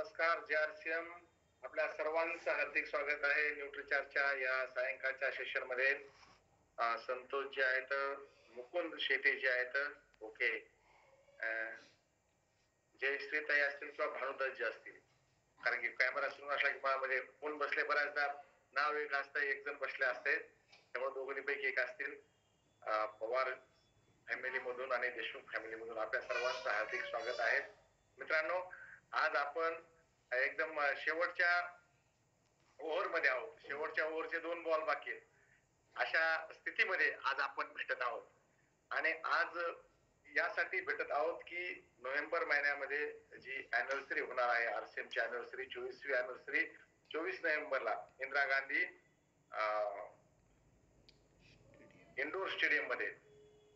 नमस्कार JRCM. आपल्या सर्वांचं हार्दिक स्वागत आहे न्यूट्रीचार्जच्या या सायंकाळच्या सेशन मध्ये. संतोष जे आहेत, मुकुंद शेटे जे आहेत, ओके, जयश्रीताई असतील किंवा भानुदास जे असतील, कारण की कॅमेरा सुरू असला की म्हणजे कोण बसले, बऱ्याचदा नाव एक असतं, एक जण बसले असते, त्यामुळे दोघांपैकी एक असतील. पवार फॅमिली मधून आणि देशमुख फॅमिली मधून आपल्या सर्वांचं हार्दिक स्वागत आहे. मित्रांनो, आज आपण एकदम शेवटच्या ओव्हर मध्ये आहोत. शेवटच्या ओव्हरचे 2 बॉल बाकी आहेत. अशा स्थितीमध्ये आज आपण भेटत आहोत आणि आज यासाठी भेटत आहोत की नोव्हेंबर महिन्यामध्ये जी अॅनिव्हर्सरी होणार आहे, RCM ची अॅनिव्हर्सरी, 24वी अॅनिव्हर्सरी 24 नोव्हेंबरला इंदिरा गांधी इंडोर स्टेडियम मध्ये,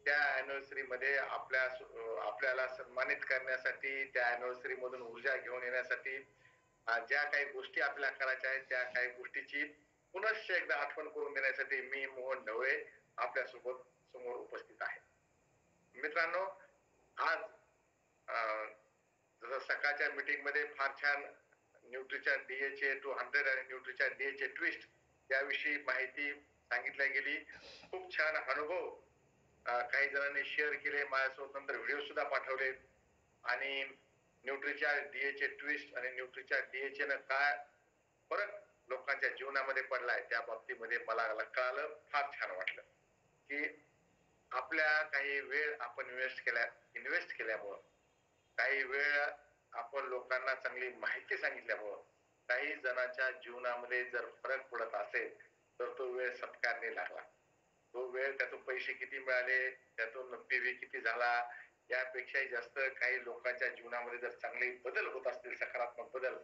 त्या अॅनिव्हर्सरी मध्ये आपल्याला सन्मानित करण्यासाठी, त्या अॅनिव्हर्सरी मधून ऊर्जा घेऊन येण्यासाठी ज्या काही गोष्टी आपल्याला करायच्या आहेत, त्या काही गोष्टीची पुनश्च एकदा आठवण करून देण्यासाठी मी मोहन ढवळे आपल्यासोबत समोर उपस्थित आहे. मित्रांनो, आज जसं सकाळच्या मीटिंग मध्ये फार छान न्यूट्रीचार्ज DHA 200 आणि न्यूट्रीचार्ज DHA ट्विस्ट याविषयी माहिती सांगितल्या गेली. खूप छान अनुभव काही जणांनी शेअर केले माझ्यासोबत, नंतर व्हिडिओ सुद्धा पाठवले. आणि न्यूट्रीचार्ज DHA ट्विस्ट आणि न्यूट्रीचार्ज DHA न काय फरक लोकांच्या जीवनामध्ये पडलाय त्या बाबतीमध्ये मला कळालं. फार छान वाटलं की आपल्या काही वेळ आपण इन्व्हेस्ट केल्यामुळं, काही वेळ आपण लोकांना चांगली माहिती सांगितल्यामुळं, काही जणांच्या जीवनामध्ये जर फरक पडत असेल तर तो वेळ सत्कारने लागला. तो वेळ, त्यातून पैसे किती मिळाले, त्यातून PV किती झाला, यापेक्षाही जास्त काही लोकांच्या जीवनामध्ये जर चांगले बदल होत असतील, सकारात्मक बदल,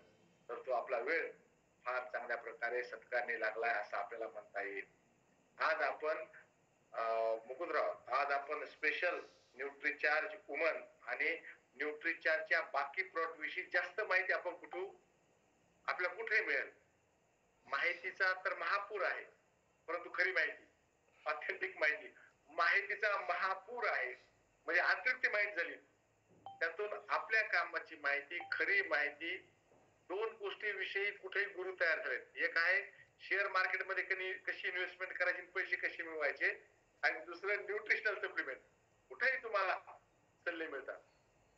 तर तो आपला वेळ फार चांगल्या प्रकारे सत्कारने लागलाय असं आपल्याला म्हणता येईल. आज आपण मुकुंदराव, आज आपण स्पेशल न्यूट्रीचार्ज वुमन आणि न्यूट्रीचार्जच्या बाकी प्रोडक्ट विषयी जास्त माहिती आपण आपल्याला कुठे मिळेल. माहितीचा तर महापूर आहे, परंतु खरी माहिती, ऑथेंटिक माहितीचा महापूर आहे. म्हणजे अतिरिक्त माहिती झाली, त्यातून आपल्या कामाची माहिती, खरी माहिती, 2 गोष्टीविषयी कुठेही गुरु तयार झालेत. एक आहे शेअर मार्केटमध्ये कशी इन्व्हेस्टमेंट करायची, पैसे कसे मिळवायचे, आणि दुसरं न्यूट्रिशनल सप्लिमेंट. कुठेही तुम्हाला सल्ले मिळतात,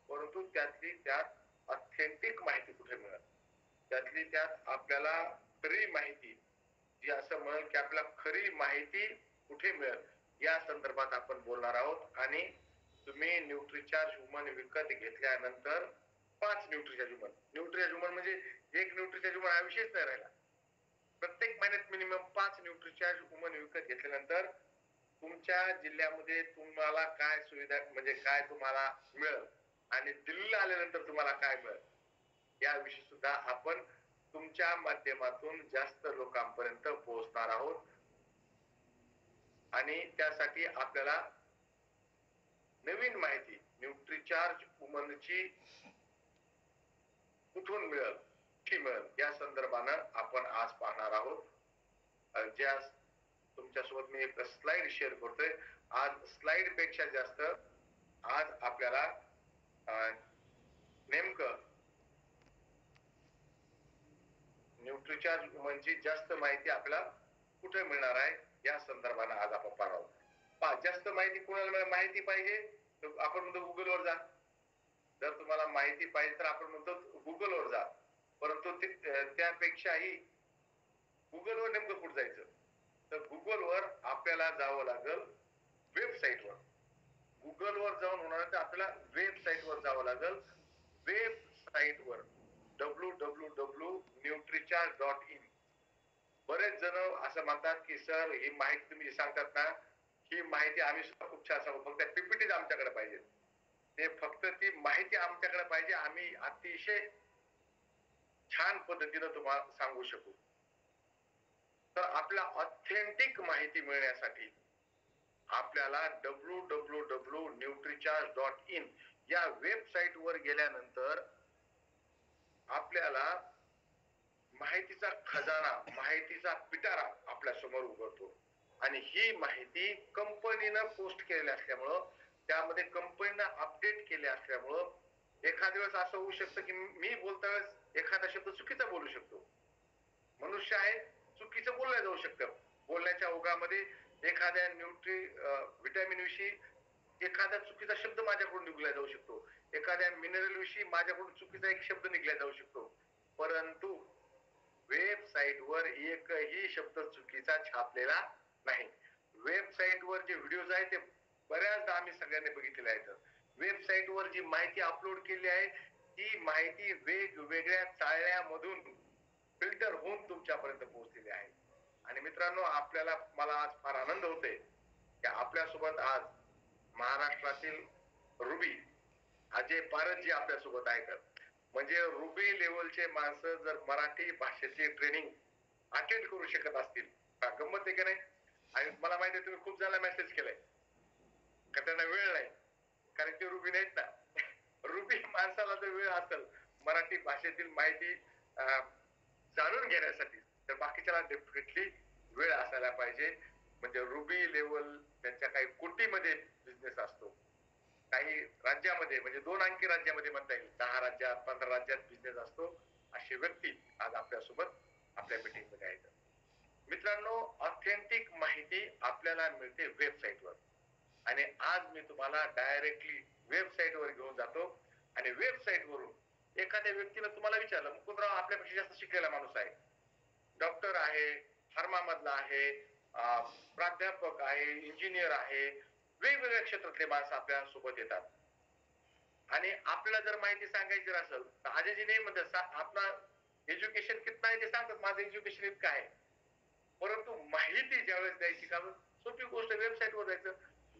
परंतु त्यातली त्यात ऑथेंटिक माहिती कुठे मिळत, त्यातली त्यात आपल्याला खरी माहिती, जी असं म्हणेल की आपल्याला खरी माहिती कुठे मिळेल, या संदर्भात आपण बोलणार आहोत. आणि तुम्ही न्यूट्रीचार्ज वुमन विकत घेतल्यानंतर 5 न्यूट्रीचार्ज वुमन म्हणजे एक न्यूट्रीचार्ज वुमन हा विषयच नाही राहिला. प्रत्येक महिन्यात मिनिमम 5 न्यूट्रीचार्ज वुमन विकत घेतल्यानंतर तुमच्या जिल्ह्यामध्ये तुम्हाला काय सुविधा, म्हणजे काय तुम्हाला मिळेल, आणि दिल्लीला आल्यानंतर तुम्हाला काय मिळेल, याविषयी सुद्धा आपण तुमच्या माध्यमातून जास्त लोकांपर्यंत पोहोचणार आहोत. आणि त्यासाठी आपल्याला नवीन माहिती न्यूट्रीचार्ज वुमनची कुठून मिळेल, कुठे मिळेल, या संदर्भानं आपण आज पाहणार आहोत. ज्या तुमच्यासोबत मी एक स्लाइड शेअर करतोय. आज स्लाइड पेक्षा जास्त आज आपल्याला नेमकं न्यूट्रीचार्ज वुमनची जास्त माहिती आपल्याला कुठे मिळणार आहे, या संदर्भानं आज आपण पाहणार आहोत. जास्त माहिती कोणाला माहिती पाहिजे, तर आपण म्हणतो गुगलवर जा. जर तुम्हाला माहिती पाहिजे तर आपण म्हणतो गुगलवर जा, परंतु त्यापेक्षाही गुगलवर नेमकं कुठं जायचं, तर गुगलवर आपल्याला जावं लागेल वेबसाईटवर. गुगलवर जाऊन होणार तर आपल्याला वेबसाईटवर जावं लागेल. वेबसाईटवर www.nutricharge.in. बरेच जण असं म्हणतात की सर, ही माहिती तुम्ही सांगतात ना, ही माहिती आम्ही सुद्धा खूप छान सांगू, फक्त PPT आमच्याकडे पाहिजे. ते फक्त ती माहिती आमच्याकडे पाहिजे, आम्ही अतिशय छान पद्धतीनं तुम्हाला सांगू शकू. तर आपल्या ऑथेंटिक माहिती मिळण्यासाठी आपल्याला www.nutricharge.in या वेबसाईट वर गेल्यानंतर आपल्याला माहितीचा खजाना, माहितीचा पिटारा आपल्या समोर उघडतो. आणि ही माहिती कंपनीनं पोस्ट केलेली असल्यामुळं, त्यामध्ये कंपनीनं अपडेट केले असल्यामुळं, एखाद्या वेळेस असं होऊ शकतं की मी बोलता वेळेस एखादा शब्द चुकीचा बोलू शकतो. मनुष्य आहे, चुकीचं बोललं जाऊ शकतं. बोलण्याच्या ओघामध्ये एखाद्या व्हिटॅमिन विषयी एखादा चुकीचा शब्द माझ्याकडून निघला जाऊ शकतो. एखाद्या मिनरल विषयी माझ्याकडून चुकीचा एक शब्द निघला जाऊ शकतो. परंतु वेबसाईटवर एकही शब्द चुकीचा छापलेला नाही. वेबसाईटवर जे व्हिडिओज आहेत ते बऱ्याचदा आम्ही सगळ्यांनी बघितलेले आहेत. वेबसाईटवर जी माहिती अपलोड केली आहे ती माहिती वेगवेगळ्या चाळण्यामधून फिल्टर होऊन तुमच्यापर्यंत पोहोचलेली आहे. आणि मित्रांनो, मला आज फार आनंद होतोय की आपल्यासोबत आज महाराष्ट्रातील रुबी अजय पारदजी आपल्यासोबत आहेत. म्हणजे रुबी लेवलचे माणसं जर मराठी भाषेची ट्रेनिंग अटेंड करू शकत असतील, गंमत आहे की नाही? आणि मला माहिती आहे तुम्ही खूप जणांना मेसेज केलाय का त्यांना वेळ नाही, कारण ते रुबी नाहीत ना. रुबी माणसाला जर वेळ असेल मराठी भाषेतील माहिती जाणून घेण्यासाठी, तर बाकीच्याला डेफिनेटली वेळ असायला पाहिजे. म्हणजे रुबी लेवल त्यांच्या काही कोटीमध्ये बिझनेस असतो, काही राज्यामध्ये म्हणजे 2 अंकी राज्यामध्ये म्हणता येईल, 10 राज्यात 15 राज्यात बिझनेस असतो. अशी व्यक्ती आज आपल्यासोबत आपल्या मीटिंग मध्ये आहेत. मित्रांनो, ऑथेंटिक माहिती आपल्याला मिळते वेबसाईटवर. आणि आज मी तुम्हाला डायरेक्टली वेबसाईटवर घेऊन जातो. आणि वेबसाईट वरून एखाद्या व्यक्तीने तुम्हाला विचारलं, मुकुंदराव आपल्यापेक्षा जास्त शिकलेला माणूस आहे, डॉक्टर आहे, फार्मा मधला आहे, प्राध्यापक आहे, इंजिनियर आहे, वेगवेगळ्या क्षेत्रातले माणसं आपल्या सोबत येतात. आणि आपल्याला जर माहिती सांगायची असेल तर अजयजी नाही म्हणतात आपला एज्युकेशन कितना आहे ते सांगतात, माझं एज्युकेशन इतकं आहे. परंतु माहिती ज्यावेळेस द्यायची का, सोपी गोष्ट वेबसाईटवर जायचं.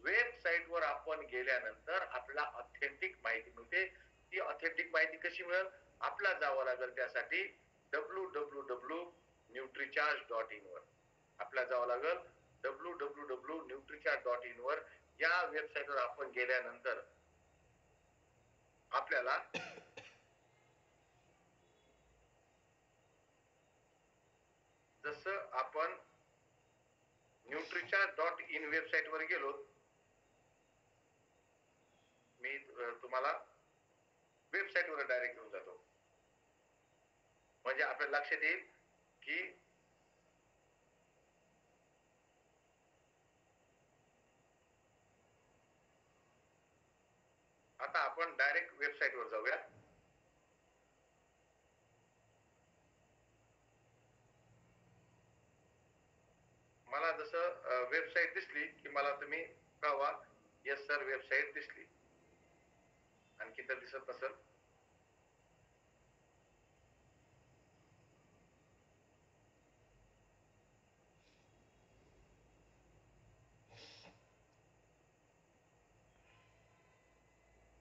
वेबसाईटवर आपण गेल्यानंतर आपल्याला ऑथेंटिक माहिती मिळते. ती ऑथेंटिक माहिती कशी मिळेल? आपला जावं लागेल त्यासाठी www.nutricharge.in वर. आपला जावं लागेल www.nutricharge.in वर. या वेबसाईटवर आपण गेल्यानंतर आपल्याला जसं आपण न्यूट्रिचार्ज.इन वेबसाईट वर गेलो, मी तुम्हाला वेबसाईट वर डायरेक्ट घेऊन जातो. म्हणजे आपल्या लक्षात येईल की आता आपण डायरेक्ट वेबसाईट वर जाऊया. मला जसं वेबसाईट दिसली की मला तुम्ही कळवा, येस सर वेबसाईट दिसली. आणखी तर दिसत नसेल.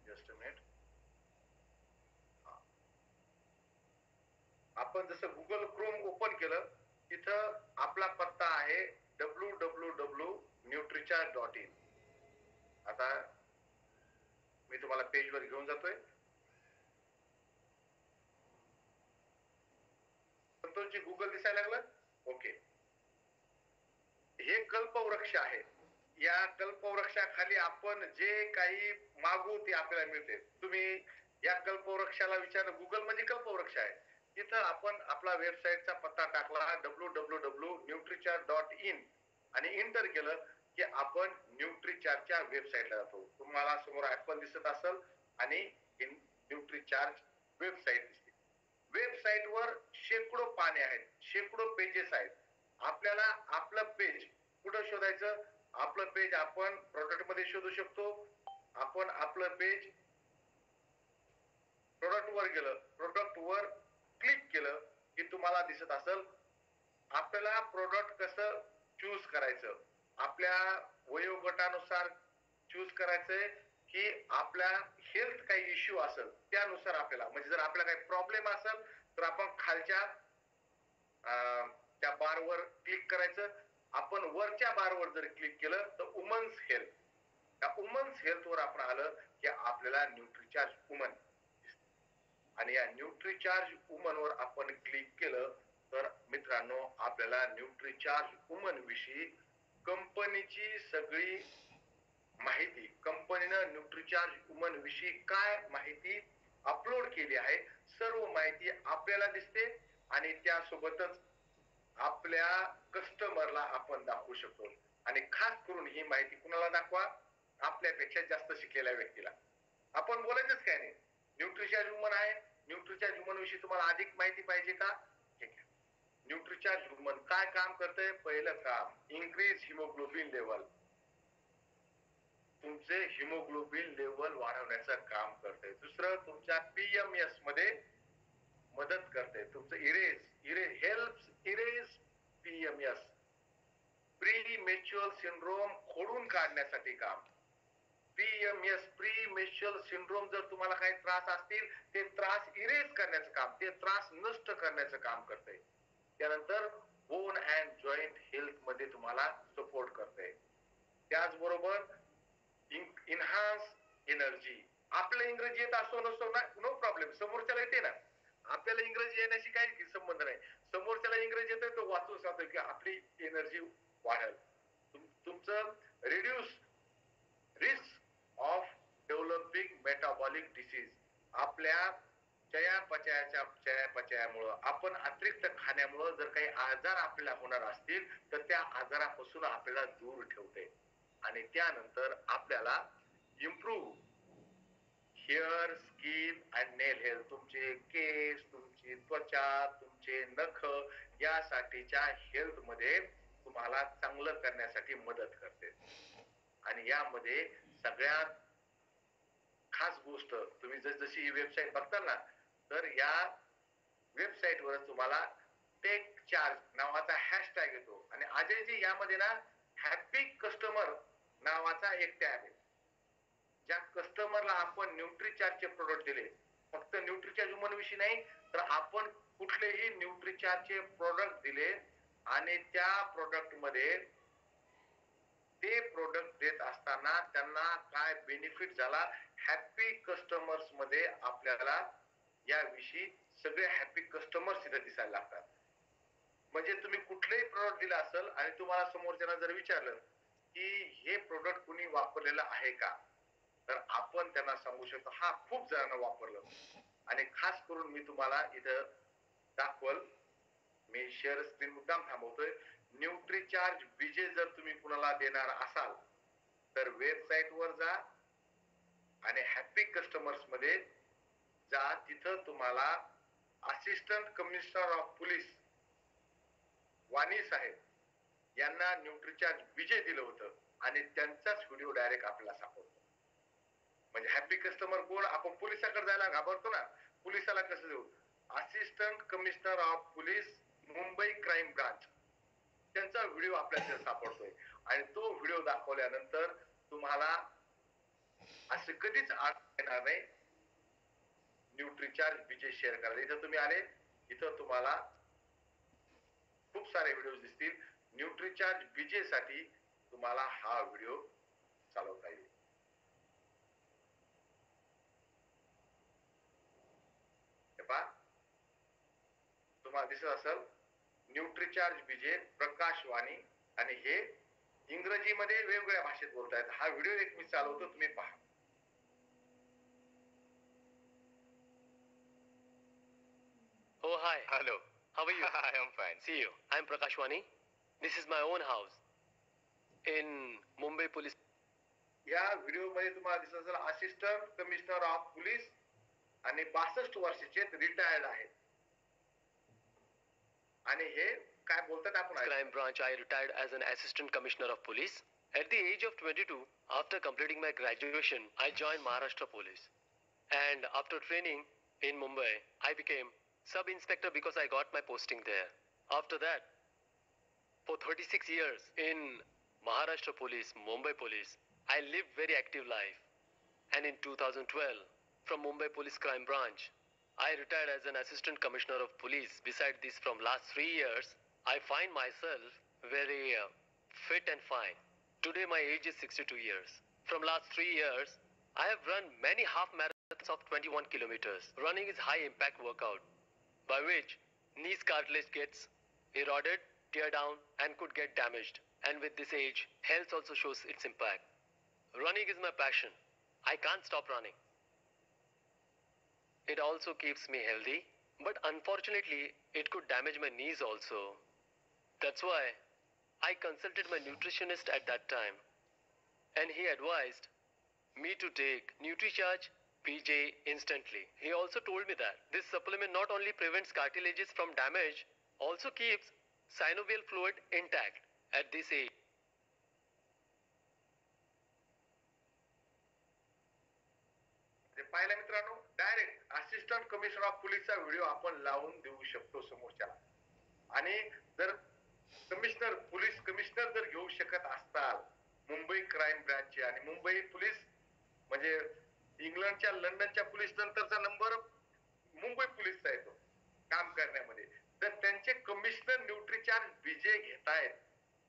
Just a minute. आपण जसं गुगल क्रोम ओपन केलं, तिथं आपला पत्ता आहे www.nutricharge.in. आता मी तुम्हाला पेज वर घेऊन जातोय. संतोषजी गुगल दिसायला लागलं? ओके. हे कल्पवृक्ष आहे. या कल्पवृक्षाखाली आपण जे काही मागू ते आपल्याला मिळते. तुम्ही या कल्पवृक्षाला विचारलं, गुगल म्हणजे कल्पवृक्ष आहे. तिथं आपण आपला वेबसाईटचा पत्ता टाकला www.nutricharge.in आणि एंटर केलं की आपण न्यूट्रिचार्जच्या वेबसाईटला जातो. तुम्हाला समोर ऍपल दिसत असेल आणि न्यूट्रिचार्ज वेबसाईट दिसते. वेबसाईटवर शेकडो पाने आहेत, शेकडो पेजेस आहेत. आपल्याला आपलं पेज कुठं शोधायचं? आपलं पेज आपण प्रोडक्ट मध्ये शोधू शकतो. आपण आपलं पेज प्रोडक्ट वर गेलं, प्रोडक्ट वर क्लिक केलं की तुम्हाला दिसत असेल आपल्याला प्रोडक्ट कसं चूज करायचं, आपल्या वयोगटानुसार चूज करायचंय की आपल्या हेल्थ काही इश्यू असेल त्यानुसार आपल्याला, म्हणजे जर आपल्याला काही प्रॉब्लेम असेल तर आपण खालच्या त्या बारवर क्लिक करायचं. आपण वरच्या बारवर जर क्लिक केलं तर वुमन्स हेल्थ, त्या वुमन्स हेल्थ वर आपण आलं की आपल्याला न्यूट्रिचार्ज वुमन. आणि या न्यूट्रिचार्ज वुमन वर आपण क्लिक केलं तर मित्रांनो आपल्याला न्यूट्रिचार्ज वुमन विषयी कंपनीची सगळी माहिती, कंपनीनं न्यूट्रिचार्ज वुमन विषयी काय माहिती अपलोड केली आहे. सर्व माहिती आपल्याला दिसते आणि त्यासोबतच आपल्या कस्टमरला आपण दाखवू शकतो. आणि खास करून ही माहिती कुणाला दाखवा? आपल्यापेक्षा जास्त शिकलेल्या व्यक्तीला. आपण बोलायचंच काय नाही. न्यूट्रिचार्ज वुमन आहे. न्यूट्रिचार्ज वुमन विषयी तुम्हाला अधिक माहिती पाहिजे का? ठीक आहे. न्यूट्रिचार्ज वुमन काय काम करते? पहिलं काम, इन्क्रीज हिमोग्लोबिन लेवल. तुमचे हिमोग्लोबिन लेवल वाढवण्याचं काम करते. दुसरं, तुमच्या पीएमएस मध्ये मदत करते. तुमचं erase helps erase PMS, pre menstrual syndrome खोडून काढण्यासाठी काम. पीएमएस, प्री मेच्युअल सिंड्रोम, जर तुम्हाला काही त्रास असतील ते त्रास इरेज करण्याचं काम, ते त्रास नष्ट करण्याचं काम करते. त्यानंतर बोन अँड जॉईंट हेल्थ मध्ये तुम्हाला सपोर्ट करते. त्याचबरोबर इन्हान्स एनर्जी. आपल्याला इंग्रजी येत असो नसो ना, नो प्रॉब्लेम, समोरच्याला येते ना. आपल्याला इंग्रजी येण्याशी काही संबंध नाही. समोरच्याला इंग्रजी येते तो वाचून सांगतो की आपली एनर्जी वाढेल. तुमचं reduce risk of developing metabolic disease. आपल्या चयापचयामुळं, आपण अतिरिक्त खाण्यामुळं जर काही आजार आपल्याला होणार असतील तर त्या आजारापासून आपल्याला दूर ठेवते. आणि त्यानंतर आपल्याला improve hair, skin and nail health. तुमचे केस, तुमची त्वचा, तुमचे नख यासाठीच्या हेल्थ मध्ये तुम्हाला चांगलं करण्यासाठी मदत करते. आणि यामध्ये सगळ्यात खास गोष्ट, तुम्ही जशी ही वेबसाईट बघताल ना, तर या वेबसाईट वर तुम्हाला टेक चार्ज नावाचा हॅशटॅग येतो. आणि अजयजी यामध्ये ना हॅपी कस्टमर नावाचा एक टॅग आहे. ज्या कस्टमरला आपण न्यूट्रिचार्जचे प्रोडक्ट दिले, फक्त न्यूट्रिचार्ज वुमन विषयी नाही तर आपण कुठलेही न्यूट्रिचार्जचे प्रोडक्ट दिले आणि त्या प्रोडक्ट मध्ये ते प्रोडक्ट देत असताना त्यांना काय बेनिफिट झाला, हॅपी कस्टमर्स मध्ये आपल्याला याविषयी सगळे हॅपी कस्टमर्स इथे दिसायला लागतात. म्हणजे तुम्ही कुठलेही प्रोडक्ट दिला असेल आणि तुम्हाला समोरच्याला जर विचारलं की हे प्रोडक्ट कुणी वापरलेलं आहे का, तर आपण त्यांना सांगू शकतो हा खूप जणांना वापरलं. आणि खास करून मी तुम्हाला इथं दाखवल, मी शेअर स्क्रीन मुद्दाम थांबवतोय. न्यूट्रिचार्ज बीजे जर तुम्ही कुणाला देणार असाल तर वेबसाईट वर जा आणि हॅपी कस्टमर्स मध्ये जा. तिथं तुम्हाला असिस्टंट कमिशनर ऑफ पोलीस वाणी साहेब यांना न्यूट्रिचार्ज बीजे दिलं होतं आणि त्यांचाच व्हिडिओ डायरेक्ट आपल्याला सापडतो. म्हणजे हॅपी कस्टमर कोण? आपण पोलिसाकडे जायला घाबरतो ना, पोलिसाला कसं देऊ? Assistant commissioner of police Mumbai crime branch, त्यांचा व्हिडिओ आपल्याला सापडतोय. आणि तो व्हिडिओ दाखवल्यानंतर तुम्हाला असं कधीच येणार नाही न्यूट्रिचार्ज बीजे शेअर करायला. इथं तुम्ही आले, इथं तुम्हाला खूप सारे व्हिडिओ दिसतील. न्यूट्रिचार्ज बीजे साठी तुम्हाला हा व्हिडिओ चालवता येईल. तुम्हाला दिसत असेल न्यूट्रिचार्ज बीजे प्रकाश वाणी, आणि हे इंग्रजीमध्ये वेगवेगळ्या भाषेत बोलतायत. हा व्हिडिओ एक मी चालवतो, तुम्ही पहा. Oh, hi. Hello. How are you? I am fine. See you. I'm Prakash Wani. This is my own house in Mumbai Police. या व्हिडिओ मध्ये तुम्हाला दिसत असेल असिस्टंट कमिशनर ऑफ पोलीस आणि 62 वर्षाचे रिटायर्ड आहेत. आणि हे काय बोलतात आपण Crime branch. I retired as an assistant commissioner of police. At the age of 22, after completing my graduation, I joined Maharashtra Police. And after training in Mumbai, I became sub-inspector because I got my posting there. After that, for 36 years in Maharashtra Police, Mumbai Police, I lived very active life. And in 2012, from Mumbai Police Crime Branch, I retired as an assistant commissioner of police. Besides this, from last 3 years, I find myself very fit and fine. Today my age is 62 years. From last 3 years, I have run many half marathons of 21 kilometers. Running is high impact workout by which knees cartilage gets eroded, tear down and could get damaged. And with this age, health also shows its impact. Running is my passion. I can't stop running. It also keeps me healthy, but unfortunately, it could damage my knees also. That's why I consulted my nutritionist at that time, and he advised me to take NutriCharge PJ instantly. He also told me that this supplement not only prevents cartilages from damage, also keeps synovial fluid intact at this age. पाहिलं मित्रांनो, direct assistant commissioner of पोलीसचा video आपण लावून देऊ शकतो समोरच्याला. आणि जर पोलीस कमिशनर जर घेऊ शकत असताल मुंबई क्राईम ब्रँचचे, आणि मुंबई पोलीस म्हणजे इंग्लंडच्या लंडनच्या पोलीस नंतरचा नंबर मुंबई पोलीसचा येतो काम करण्यामध्ये, तर त्यांचे कमिशनर न्यूट्रीचार्ज बीजे घेतायत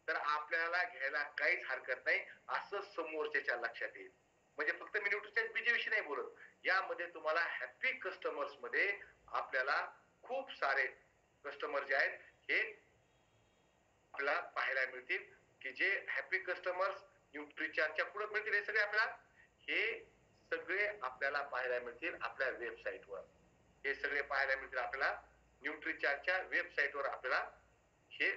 तर आपल्याला घ्यायला काहीच हरकत नाही असं समोरच्याच्या लक्षात येईल. म्हणजे फक्त मी न्यूट्रीचार्ज बीजे विषयी नाही बोलत, यामध्ये तुम्हाला हॅपी कस्टमर्स मध्ये आपल्याला खूप सारे कस्टमर जे आहेत हे आपल्याला पाहायला मिळतील, की जे हॅपी कस्टमर्स न्यूट्रीचार्जच्या पुढे मिळतील. हे सगळे आपल्याला पाहायला मिळतील आपल्या वेबसाईटवर. हे सगळे पाहायला मिळतील आपल्याला न्यूट्रीचार्जच्या वेबसाईटवर. आपल्याला हे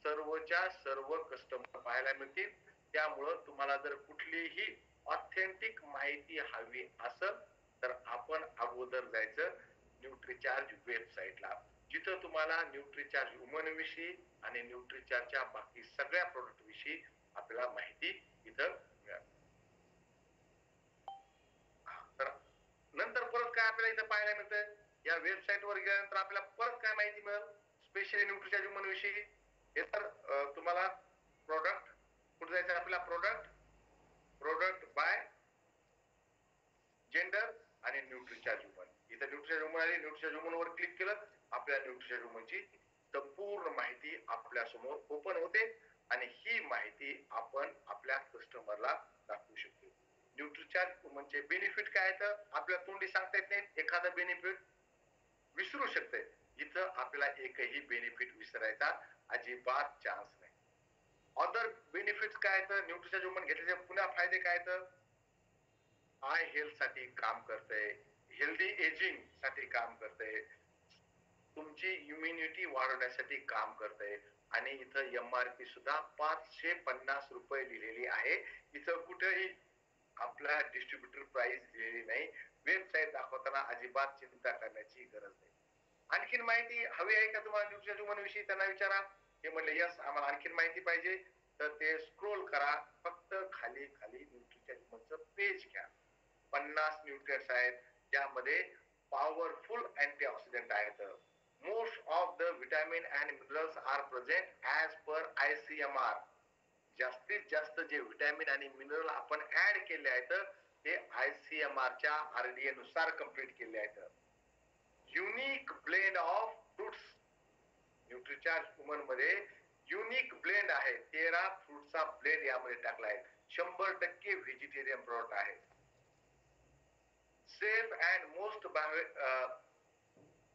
सर्वच्या सर्व कस्टमर पाहायला मिळतील. त्यामुळं तुम्हाला जर कुठलीही ऑथेंटिक माहिती हवी असेल तर आपण अगोदर जायचं न्यूट्रीचार्ज वेबसाईटला, जिथं तुम्हाला न्यूट्रीचार्ज वुमन विषयी आणि न्यूट्रीचार्जच्या बाकी सगळ्या प्रोडक्ट विषयी आपल्याला माहिती इथं मिळेल. तर नंतर परत काय आपल्याला इथं पाहायला मिळतं, या वेबसाईट वर गेल्यानंतर आपल्याला परत काय माहिती मिळेल स्पेशली न्यूट्रीचार्ज वुमन विषयी. हे तर तुम्हाला प्रोडक्ट कुठे जायचं आपल्याला, प्रोडक्ट बाय जेंडर आणि न्यूट्रीचार्ज वुमन. इथं न्यूट्रीचार्ज वुमन आली, न्यूट्रीचार्ज वुमन वर क्लिक केलं आपल्या न्यूट्रीचार्ज वुमनची संपूर्ण माहिती आपल्या समोर ओपन होते आणि ही माहिती आपण आपल्या कस्टमरला दाखवू शकतो. न्यूट्रीचार्ज वुमनचे बेनिफिट काय आहेत आपल्या तोंडी सांगता येत नाही, एखादं बेनिफिट विसरू शकते. इथं आपल्याला एकही बेनिफिट विसरायचा अजिबात चान्स नाही. अदर बेनिफिट्स काय आहेत न्यूट्रीचार्ज वुमन घेतल्याचे पुन्हा फायदे काय आहेत, आय हेल्थ साठी काम करते, हेल्दी एजिंग साठी काम करते, तुमची इम्युनिटी वाढवण्यासाठी काम करते. आणि इथं एमआरपी सुद्धा 550 रुपये लिहिलेली आहे. इथं कुठेही आपला डिस्ट्रीब्युटर प्राइस लिहिलेली नाही. वेबसाईट दाखवताना अजिबात चिंता करण्याची गरज नाही. आणखीन माहिती हवी आहे का तुम्हाला न्यूट्रीचार्ज वुमन विषयी, त्यांना विचारा. हे म्हणले यस आम्हाला आणखीन माहिती पाहिजे, तर ते स्क्रोल करा, फक्त खाली खाली न्यूट्रीचार्ज वुमनचं पेज घ्या. 50 न्यूट्रिएंट्स आहेत ज्यामध्ये पॉवरफुल अँटीऑक्सिडंट आहेत. Most of the vitamin and minerals are present as per ICMR. जास्तीत जास्त जे विटॅमिन आणि मिनरल आपण ऍड केले आहेत ते ICMR च्या RDA नुसार कंप्लीट केले आहेत. Unique blend of fruits, Nutricharge woman मध्ये युनिक ब्लेंड आहे, 13 फ्रुटचा ब्लेंड यामध्ये टाकला आहे. 100% व्हेजिटेरियन प्रोडक्ट आहे. Safe and most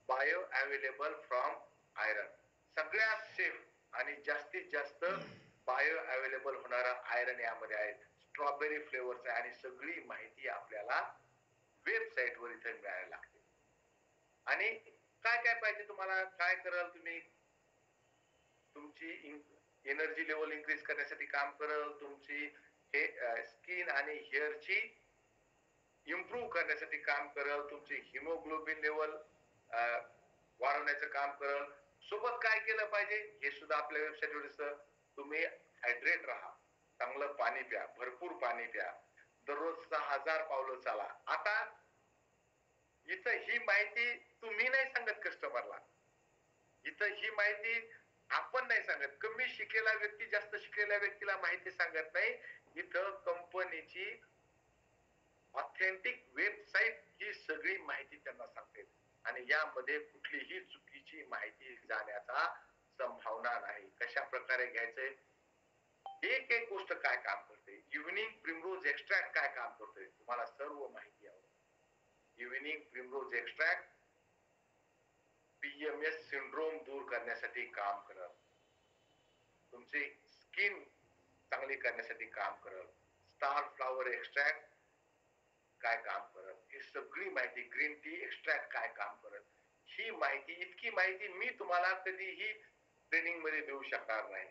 bio available from iron, सगळ्यात सेफ आणि जास्तीत जास्त बायो अवेलेबल होणारा आयरन यामध्ये आहे. स्ट्रॉबेरी फ्लेवरचा आणि सगळी माहिती आपल्याला वेबसाईट वर इथे मिळायला लागते. आणि काय काय पाहिजे तुम्हाला, काय कराल तुम्ही, तुमची एनर्जी लेवल इन्क्रीज करण्यासाठी काम कराल, तुमची हे स्किन आणि हेअरची इम्प्रूव्ह करण्यासाठी काम कराल, तुमची हिमोग्लोबिन लेवल वाढवण्याचं काम कराल. सोबत काय केलं पाहिजे हे सुद्धा आपल्या वेबसाईटवर दिसतं. तुम्ही हायड्रेट राहा, चांगलं पाणी प्या, भरपूर पाणी प्या, दररोज 6000 पावलं चाला. आता इथं ही माहिती तुम्ही नाही सांगत कस्टमरला, इथं ही माहिती आपण नाही सांगत. कमी शिकलेला व्यक्ती जास्त शिकलेल्या व्यक्तीला माहिती सांगत नाही. इथं कंपनीची ऑथेंटिक वेबसाईट ही सगळी माहिती त्यांना सांगते आणि यामध्ये कुठलीही चुकीची माहिती जाण्याचा संभावना नाही. कशा प्रकारे घ्यायचंय, एक एक गोष्ट काय काम करते, इव्हनिंग प्रिमरोज एक्स्ट्रॅक्ट काय काम करतोय, तुम्हाला सर्व माहिती आहे. Evening primrose extract PMS syndrome दूर करण्यासाठी काम करत, तुमची स्किन चांगली करण्यासाठी काम करत. स्टार फ्लावर एक्स्ट्रॅक्ट काय काम करत, हे ही सगळी माहिती, ग्रीन टी एक्स्ट्रॅक्ट काय काम करत, ही माहिती, इतकी माहिती मी तुम्हाला कधीही ट्रेनिंग मध्ये देऊ शकणार नाही.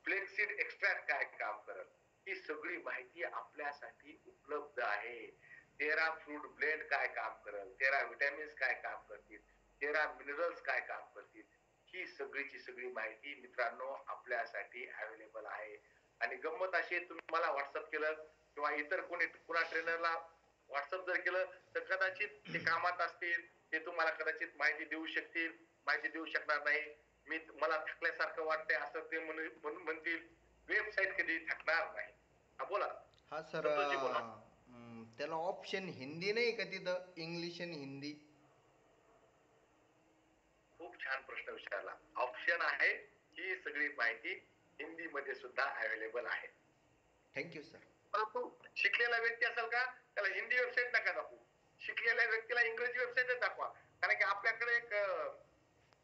फ्लेक्सीड एक्स्ट्रॅक्ट काय काम करत, ही सगळी माहिती आपल्यासाठी उपलब्ध आहे. 13 फ्रूट ब्लेंड काय काम करत, 13 विटॅमिन्स काय काम करतील, 13 मिनरल्स काय काम करतील, ही सगळीची सगळी माहिती मित्रांनो आपल्यासाठी अवेलेबल आहे. आणि गंमत अशी, तुम्ही मला व्हॉट्सअप केलं किंवा इतर कोणी कुणा ट्रेनरला व्हॉट्सअप जर केलं तर कदाचित ते कामात असतील, ते तुम्हाला कदाचित माहिती देऊ शकतील, माहिती देऊ शकणार नाही. मी मला थकल्यासारखं वाटतंय असं ते म्हणतील. वेबसाईट कधी थकणार नाही. हा बोला. हा सर, संतोषजी बोला. त्याला ऑप्शन हिंदी नाही का तिथं, इंग्लिश आणि हिंदी? खूप छान प्रश्न विचारला. ऑप्शन आहे, ही सगळी माहिती हिंदी मध्ये सुद्धा अवेलेबल आहे. Thank you sir. परंतु शिकलेला व्यक्ती असेल का, त्याला हिंदी वेबसाईट नका दाखवू, शिकलेल्या व्यक्तीला इंग्रजी वेबसाईटच दाखवा. कारण की आपल्याकडे एक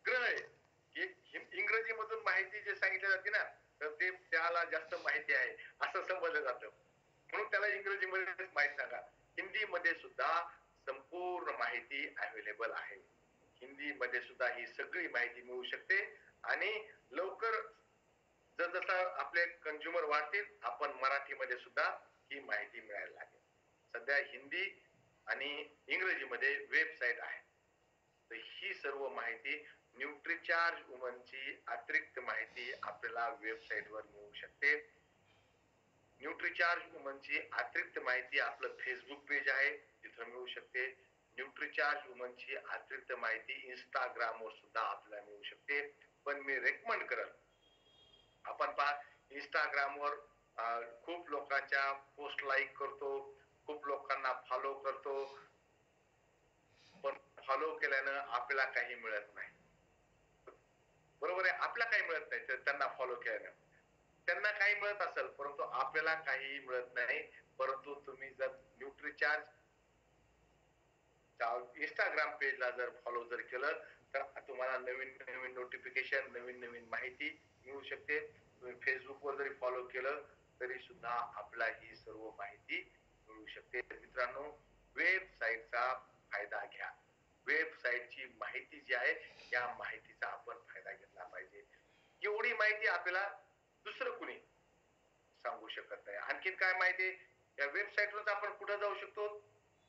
ग्रह आहे की इंग्रजी मधून माहिती जे सांगितली जाते ना, तर ते त्याला जास्त माहिती आहे असं समजलं जातं. म्हणून त्याला इंग्रजी मध्ये माहिती सांगा. हिंदी मध्ये सुद्धा संपूर्ण माहिती अवेलेबल आहे. हिंदी मध्ये सुद्धा ही सगळी माहिती मिळू शकते. आणि लवकर जसं आपले कंझ्युमर वाढतील, आपण मराठीमध्ये सुद्धा ही माहिती मिळायला लागेल. सध्या हिंदी आणि इंग्रजीमध्ये वेबसाईट आहे. तर ही सर्व माहिती, न्यूट्रीचार्ज वुमनची अतिरिक्त माहिती आपल्याला वेबसाईटवर मिळू शकते. न्यूट्रीचार्ज वुमनची अतिरिक्त माहिती आपलं फेसबुक पेज आहे, तिथं मिळू शकते. न्यूट्रीचार्ज वुमनची अतिरिक्त माहिती इंस्टाग्रामवर सुद्धा आपल्याला मिळू शकते. पण मी रेकमेंड करत, आपण पहा इंस्टाग्रामवर खूप लोकांच्या पोस्ट लाईक करतो, खूप लोकांना फॉलो करतो, पण फॉलो केल्यानं आपल्याला काही मिळत नाही. बरोबर आहे, आपल्याला काही मिळत नाही तर त्यांना फॉलो केल्यानं. त्यांना काही मिळत असेल परंतु आपल्याला काही मिळत नाही. परंतु तुम्ही जर न्यूट्रीचार्ज इंस्टाग्राम पेजला जर फॉलो जर केलं तर तुम्हाला नवीन नवीन नोटिफिकेशन, नवीन नवीन माहिती मिळू शकते. तुम्ही फेसबुकवर जरी फॉलो केलं तरी सुद्धा आपल्याला ही सर्व माहिती मिळू शकते. मित्रांनो, वेबसाईटचा फायदा घ्या. वेबसाईटची माहिती जी आहे या माहितीचा आपण फायदा घेतला पाहिजे. एवढी माहिती आपल्याला दुसरं कुणी सांगू शकत नाही. आणखीन काय माहिती, या वेबसाईटवरच आपण कुठे जाऊ शकतो,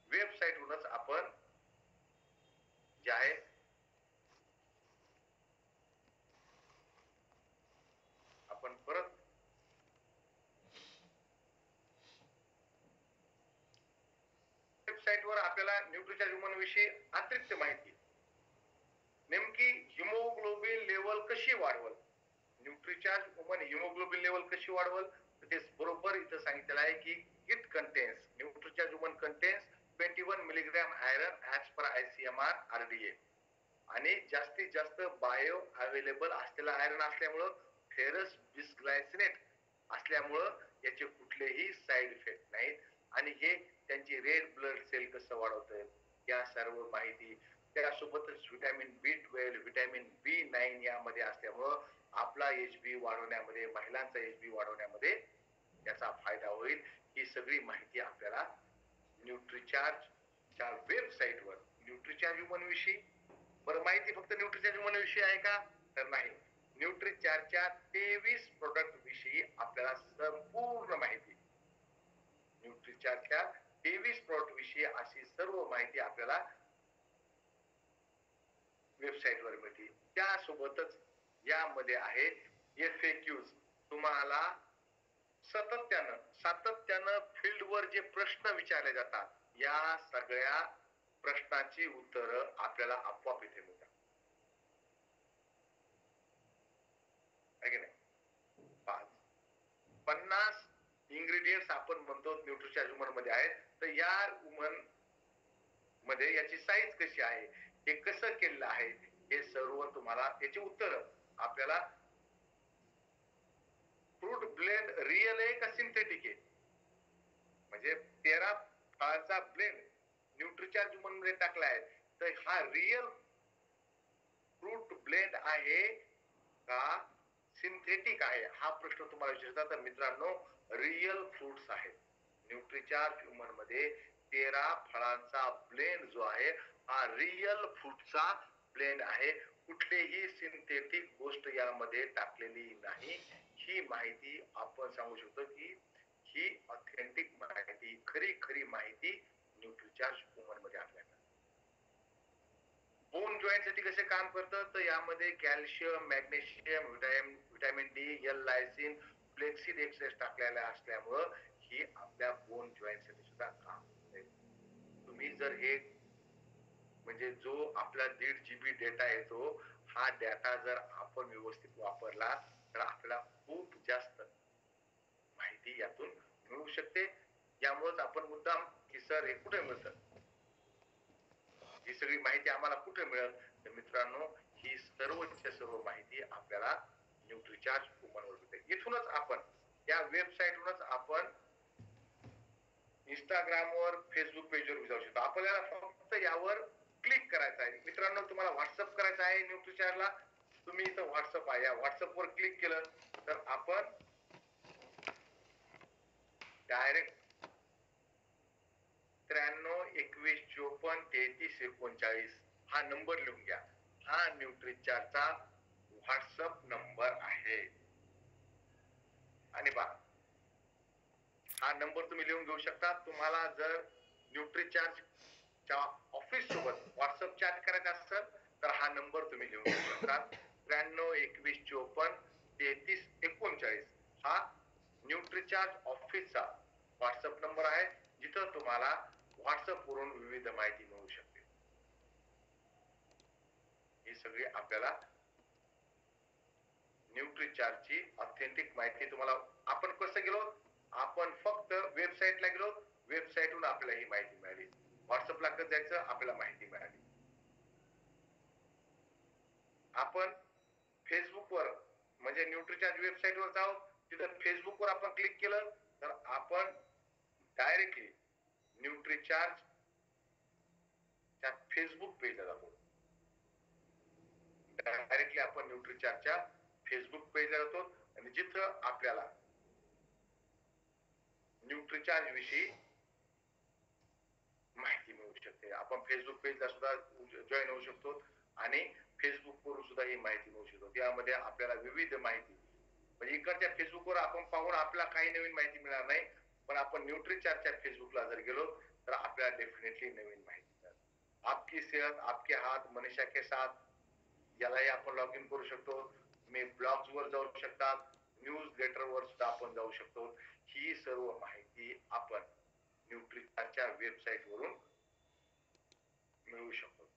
वेबसाईटवरूनच आपण जे आहे आपण परत वेबसाईटवर आपल्याला न्यूट्रीचार्ज वुमन विषयी अतिरिक्त माहिती, नेमकी हिमोग्लोबिन लेवल कशी Wadhwal, Nutricharge woman haemoglobin level कशी वाढवल, ते बरोबर इथं सांगितलेलं आहे की it contains, Nutricharge woman contains 21 milligram iron as per ICMR RDA. आणि जास्तीत जास्त बायो अवेलेबल असलेला आयरन असल्यामुळं, फेरस बिस्ग्लायसिनेट असल्यामुळं याचे कुठलेही साईड इफेक्ट नाहीत. आणि हे त्यांची रेड ब्लड सेल कसं वाढवतं या सर्व माहिती, त्यासोबतच व्हिटॅमिन B12, व्हिटॅमिन B9 यामध्ये असल्यामुळं आपला HB वाढवण्यामध्ये, महिलांचा HB वाढवण्यामध्ये याचा फायदा होईल. ही सगळी माहिती आपल्याला न्यूट्रीचार्जच्या वेबसाईटवर, न्यूट्रीचार्ज वुमन विषयी, बरं माहिती फक्त न्यूट्रीचार्ज वुमन विषयी आहे का, तर नाही. न्यूट्रीचार्जच्या 23 प्रोडक्ट विषयी आपल्याला संपूर्ण माहिती, न्यूट्रीचार्जच्या 23 प्रोडक्ट विषयी अशी सर्व माहिती आपल्याला वेबसाईटवर मिळते. त्यासोबतच यामध्ये आहेत FAQs. तुम्हाला सातत्यानं फील्डवर जे प्रश्न विचारले जातात, या सगळ्या प्रश्नांची उत्तरं आपल्याला आपोआप इथे मिळतात. आहे की नाही? 50 इंग्रेडियंट्स आपण म्हणतो न्यूट्रीचार्ज वुमन मध्ये आहेत, तर या वुमन मध्ये याची साईज कशी आहे, हे कसं केलेलं आहे, हे सर्व तुम्हाला त्याची उत्तर आपल्याला, फ्रूट ब्लेंड रिअल आहे का सिंथेटिक आहे, म्हणजे 13 फळांचा ब्लेंड न्यूट्रीचार्ज वुमन मध्ये टाकला आहे, तर हा रिअल फ्रूट ब्लेंड आहे का सिंथेटिक आहे, हा प्रश्न तुम्हाला विचारतात. तर मित्रांनो, रिअल फ्रुट्स आहेत न्यूट्रीचार्ज वुमन मध्ये. 13 फळांचा ब्लेंड जो आहे हा रिअल फ्रूटचा ब्लेंड आहे. कुठलीही सिंथेटिक गोष्ट यामध्ये टाकलेली नाही. ही माहिती आपण सांगू शकतो की ही ऑथेंटिक माहिती, खरी माहिती न्यूट्रीचार्ज वुमन मध्ये आपल्याला. बोन जॉईंट साठी कसे काम करतं, तर यामध्ये calcium, magnesium, vitamin D, L lysine, flaxseed एक्सेस टाकलेल्या असल्यामुळं ही आपल्या बोन जॉईंट साठी सुद्धा काम करते. तुम्ही जर हे म्हणजे जो आपला 1.5 GB डेटा येतो, हा डेटा जर आपण व्यवस्थित वापरला तर आपल्याला खूप जास्त माहिती यातून मिळू शकते. यामुळेच आपण मुद्दाम की सर हे कुठे मिळतं, ही सगळी माहिती आम्हाला कुठे मिळेल, तर मित्रांनो ही सर्व माहिती आपल्याला न्यूट्रीचार्ज वुमन वर मिळते. इथूनच आपण या वेबसाईट वरूनच आपण इंस्टाग्रामवर, फेसबुक पेजवर जाऊ शकतो. आपल्याला फक्त यावर क्लिक करायचं आहे. मित्रांनो तुम्हाला व्हॉट्सअप करायचं आहे न्यूट्रीचार्जला, तुम्ही इथं व्हॉट्सअप आहे, या व्हॉट्सअपवर क्लिक केलं तर आपण डायरेक्ट 93 21 54 33 39 हा नंबर लिहून घ्या. हा न्यूट्रीचार्जचा व्हॉट्सअप नंबर आहे. आणि पहा हा नंबर तुम्ही लिहून घेऊ शकता. तुम्हाला जर न्यूट्रीचार्जच्या ऑफिस सोबत व्हॉट्सअप चॅट करायचा असेल तर हा नंबर तुम्ही लिहून घेऊ शकता. 93 21 54 33 हा न्यूट्रीचार्ज ऑफिसचा व्हॉट्सअप नंबर आहे, जिथं तुम्हाला व्हॉट्सअप वरून विविध माहिती मिळू शकते. ही सगळी आपल्याला न्यूट्रीचार्जची ऑथेंटिक माहिती तुम्हाला. आपण कसं गेलो, आपण फक्त वेबसाईटला गेलो, वेबसाईटवरून आपल्याला ही माहिती मिळाली. व्हॉट्सअपला कसं जायचं, आपल्याला माहिती मिळाली. आपण फेसबुकवर म्हणजे न्यूट्रीचार्ज वेबसाईटवर जाऊ, तिथं फेसबुकवर आपण क्लिक केलं तर आपण डायरेक्टली न्यूट्रीचार्ज त्या फेसबुक पेजला जातो. डायरेक्टली आपण न्यूट्रीचार्जच्या फेसबुक पेजला जातो आणि जिथं आपल्याला न्यूट्रीचार्ज विषयी माहिती मिळू शकते. आपण फेसबुक पेजला सुद्धा जॉईन होऊ शकतो आणि फेसबुक वरून सुद्धा ही माहिती मिळू शकतो. त्यामध्ये आपल्याला विविध माहिती म्हणजे इकडच्या फेसबुकवर आपण पाहून आपल्याला काही नवीन माहिती मिळणार नाही, पण आपण न्यूट्रीचार्जच्या फेसबुकला जर गेलो तर आपल्याला डेफिनेटली नवीन माहिती मिळेल. आपकी सेहत आपके हात, मनीषा के साथ यालाही आपण लॉग इन करू शकतो. तुम्ही ब्लॉग्स वर जाऊ शकता, न्यूज लेटर वर सुद्धा आपण जाऊ शकतो. ही सर्व माहिती आपण न्यूट्रीचार्जच्या वेबसाईट वरून मिळवू शकतो.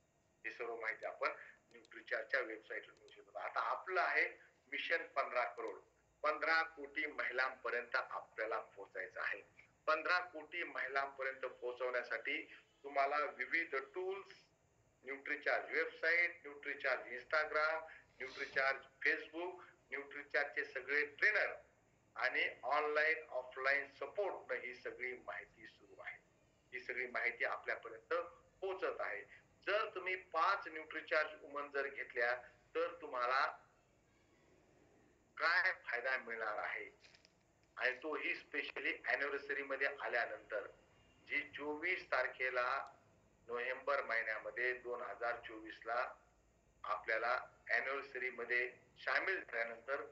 ही सर्व माहिती आपण न्यूट्रीचार्जच्या वेबसाईट वर मिळवू शकतो. आता आपलं आहे मिशन 15 करोड. 15 कोटी महिलांपर्यंत आपल्याला पोहोचायचं आहे. 15 कोटी महिलांपर्यंत पोहोचवण्यासाठी तुम्हाला विविध tools, Nutricharge website, Nutricharge Instagram, Nutricharge Facebook, न्यूट्रीचार्जचे सगळे ट्रेनर आणि ऑनलाईन ऑफलाईन सपोर्ट ही सगळी माहिती सुरू आहे. ही सगळी माहिती आपल्यापर्यंत पोहोचत आहे. जर तुम्ही 5 न्यूट्रीचार्ज वुमन जर घेतल्या तर तुम्हाला काय फायदा मिळणार आहे, आणि तोही स्पेशली अॅनिव्हर्सरी मध्ये आल्यानंतर, जी 24 तारखेला नोव्हेंबर महिन्यामध्ये 2024 ला आपल्याला अॅनिव्हर्सरी मध्ये सामील झाल्यानंतर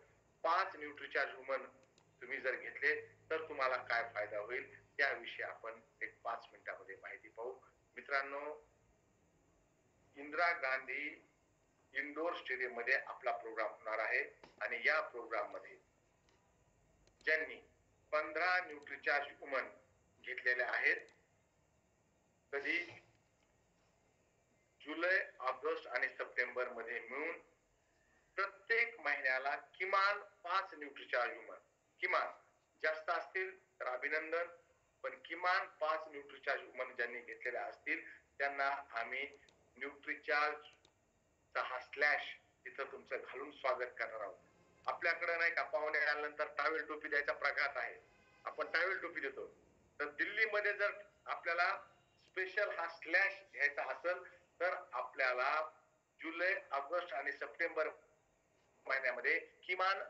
5 न्यूट्रीचार्ज वुमन तुम्ही जर घेतले तर तुम्हाला काय फायदा होईल त्याविषयी आपण एक 5 मिनिटांमध्ये माहिती पाहू. मित्रांनो, इंदिरा गांधी इंडोर स्टेडियम मध्ये आपला प्रोग्राम होणार आहे आणि या प्रोग्राम मध्ये ज्यांनी 15 न्यूट्रीचार्ज वुमन घेतलेले आहेत, कधी जुलै, ऑगस्ट आणि सप्टेंबर मध्ये मिळून प्रत्येक महिन्याला किमान 5 न्यूट्रीचार्ज वुमन, किमान जास्त असतील तर अभिनंदन, पण किमान 5 न्यूट्रीचार्ज वुमन ज्यांनी घेतलेल्या असतील त्यांना आम्ही न्यूट्रीचार्ज चा हा स्लॅश तिथं तुमचं घालून स्वागत करणार आहोत. आपल्याकडे नाही का पाहुणे आल्यानंतर टावेल टोपी द्यायचा प्रघात आहे, आपण टावेल टोपी देतो. तर दिल्लीमध्ये जर आपल्याला स्पेशल हा स्लॅश घ्यायचा असेल तर आपल्याला जुलै, ऑगस्ट आणि सप्टेंबर महिन्यामध्ये किमान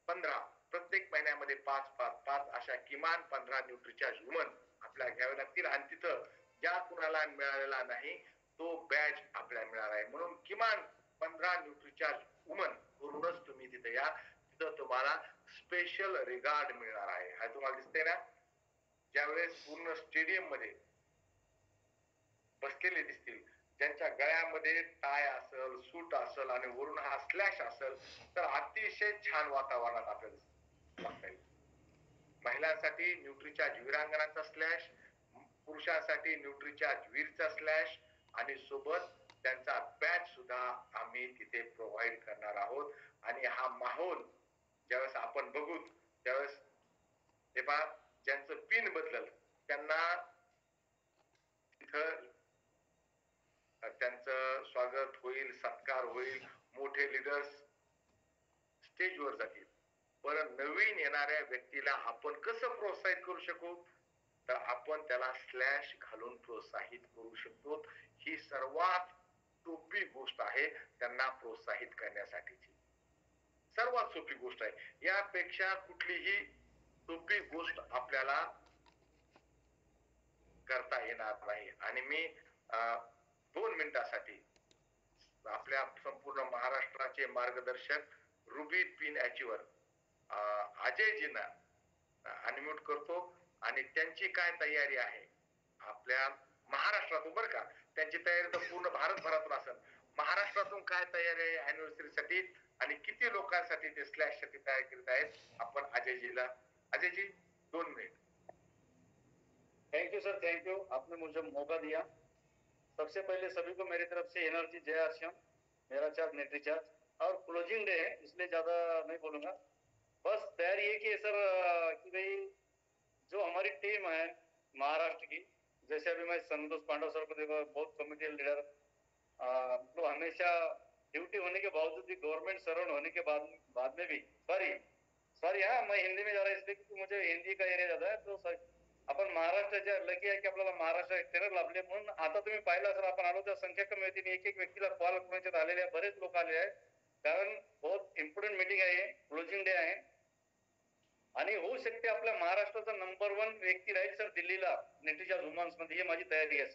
15, प्रत्येक महिन्यामध्ये 5 5 5 अशा किमान 15 न्यूट्रीचार्ज वुमन आपल्याला घ्यावे लागतील आणि तिथं ज्या कुणाला मिळालेला नाही तो बॅच आपल्याला मिळणार आहे. म्हणून किमान 15 न्यूट्रीचार्ज वुमन करूनच तुम्ही तिथे या. तिथं तुम्हाला स्पेशल रिगार्ड मिळणार आहे. हा तुम्हाला दिसतंय ना, ज्यावेळेस पूर्ण स्टेडियम मध्ये बसलेले दिसतील, ज्यांच्या गळ्यामध्ये टाय असेल, सूट असेल आणि वरून हा स्लॅश असेल, तर अतिशय छान वातावरणात आपल्याला बघता येईल. महिलांसाठी न्यूट्रीचार्ज वीरांगणाचा स्लॅश, पुरुषांसाठी न्यूट्रीचार्ज वीरचा स्लॅश आणि सोबत त्यांचा बॅच सुद्धा आम्ही तिथे प्रोव्हाइड करणार आहोत. आणि हा माहोल ज्यावेळेस आपण बघू त्यावेळेस हे पहा, ज्यांचं पिन बदलल त्यांना तिथं त्यांचं स्वागत होईल, सत्कार होईल, मोठे लीडर्स स्टेजवर जातील. पण नवीन येणाऱ्या व्यक्तीला आपण कसं प्रोत्साहित करू शकू, तर आपण त्याला स्लॅश घालून प्रोत्साहित करू शकतो. ही सर्वात सोपी गोष्ट आहे त्यांना प्रोत्साहित करण्यासाठीची, सर्वात सोपी गोष्ट आहे. यापेक्षा कुठलीही सोपी गोष्ट आपल्याला करता येणार नाही. आणि मी 2 मिनिटासाठी आपल्या संपूर्ण महाराष्ट्राचे मार्गदर्शक रुबी पिन अचीवर अजयजींना अनम्यूट करतो आणि त्यांची काय तयारी आहे आपल्या महाराष्ट्रातून, बरं का, त्यांची तयारी तर पूर्ण भारतभरातून असेल, महाराष्ट्रातून काय तयारी आहे अॅनिव्हर्सरीसाठी आणि किती लोकांसाठी ते स्लॅश साठी तयार करीत आहेत, आपण अजयजीला. Ajayji 2 minute. Thank you sir, thank you, आपने मुझे मौका दिया. सबसे पहले सभी को मेरी तरफ से एनर्जी जय आश्रम, मेरा चार्ज नेट्री चार्ज और क्लोजिंग डे है इसलिए ज्यादा नहीं बोलूंगा. बस तैयारी ये कि सर कि भाई जो हमारी टीम है महाराष्ट्र की, जैसे अभी मैं संतोष पांडव सर को देखा, बहुत कमिटियल लीडर, तो हमेशा ड्यूटी होने के बावजूद भी, गवर्नमेंट सर्वेंट होने के बाद में भी, सॉरी हाँ मैं हिंदी में जा रहा इसलिए क्योंकि मुझे हिंदी का एरिया ज्यादा है. तो आपण महाराष्ट्राच्या लकी आहे की आपल्याला महाराष्ट्र एक्सटेंडर लाभले. म्हणून आता तुम्ही पाहिलं सर, आपण आलो त्या संख्या कमी होती, एक एक व्यक्तीला कॉल करण्यात आलेले बरेच लोक आले आहेत, कारण बहुत इम्पॉर्टंट मीटिंग आहे, क्लोजिंग डे आहे आणि होऊ शकते आपल्या महाराष्ट्राचा नंबर 1 व्यक्ती राहील सर दिल्लीला नेट्रीच्या वुमन्स मध्ये. ही माझी तयारी आहे.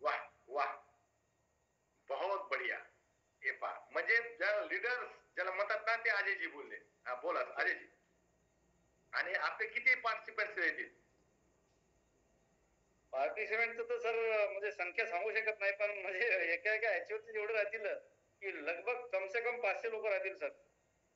वाह वाह, बहुत बढ़िया. हे पहा, म्हणजे ज्या लीडर्स ज्याला म्हणतात ना ते अजयजी बोलले. बोला अजयजी. आणि आपले किती पार्टिसिपंट्स राहतील? पार्टिसिपेंट तर सर म्हणजे संख्या सांगू शकत नाही, पण म्हणजे एका ह्याच्यावरती जेवढे राहतील की लगभग कम से कम 500 लोक राहतील सर.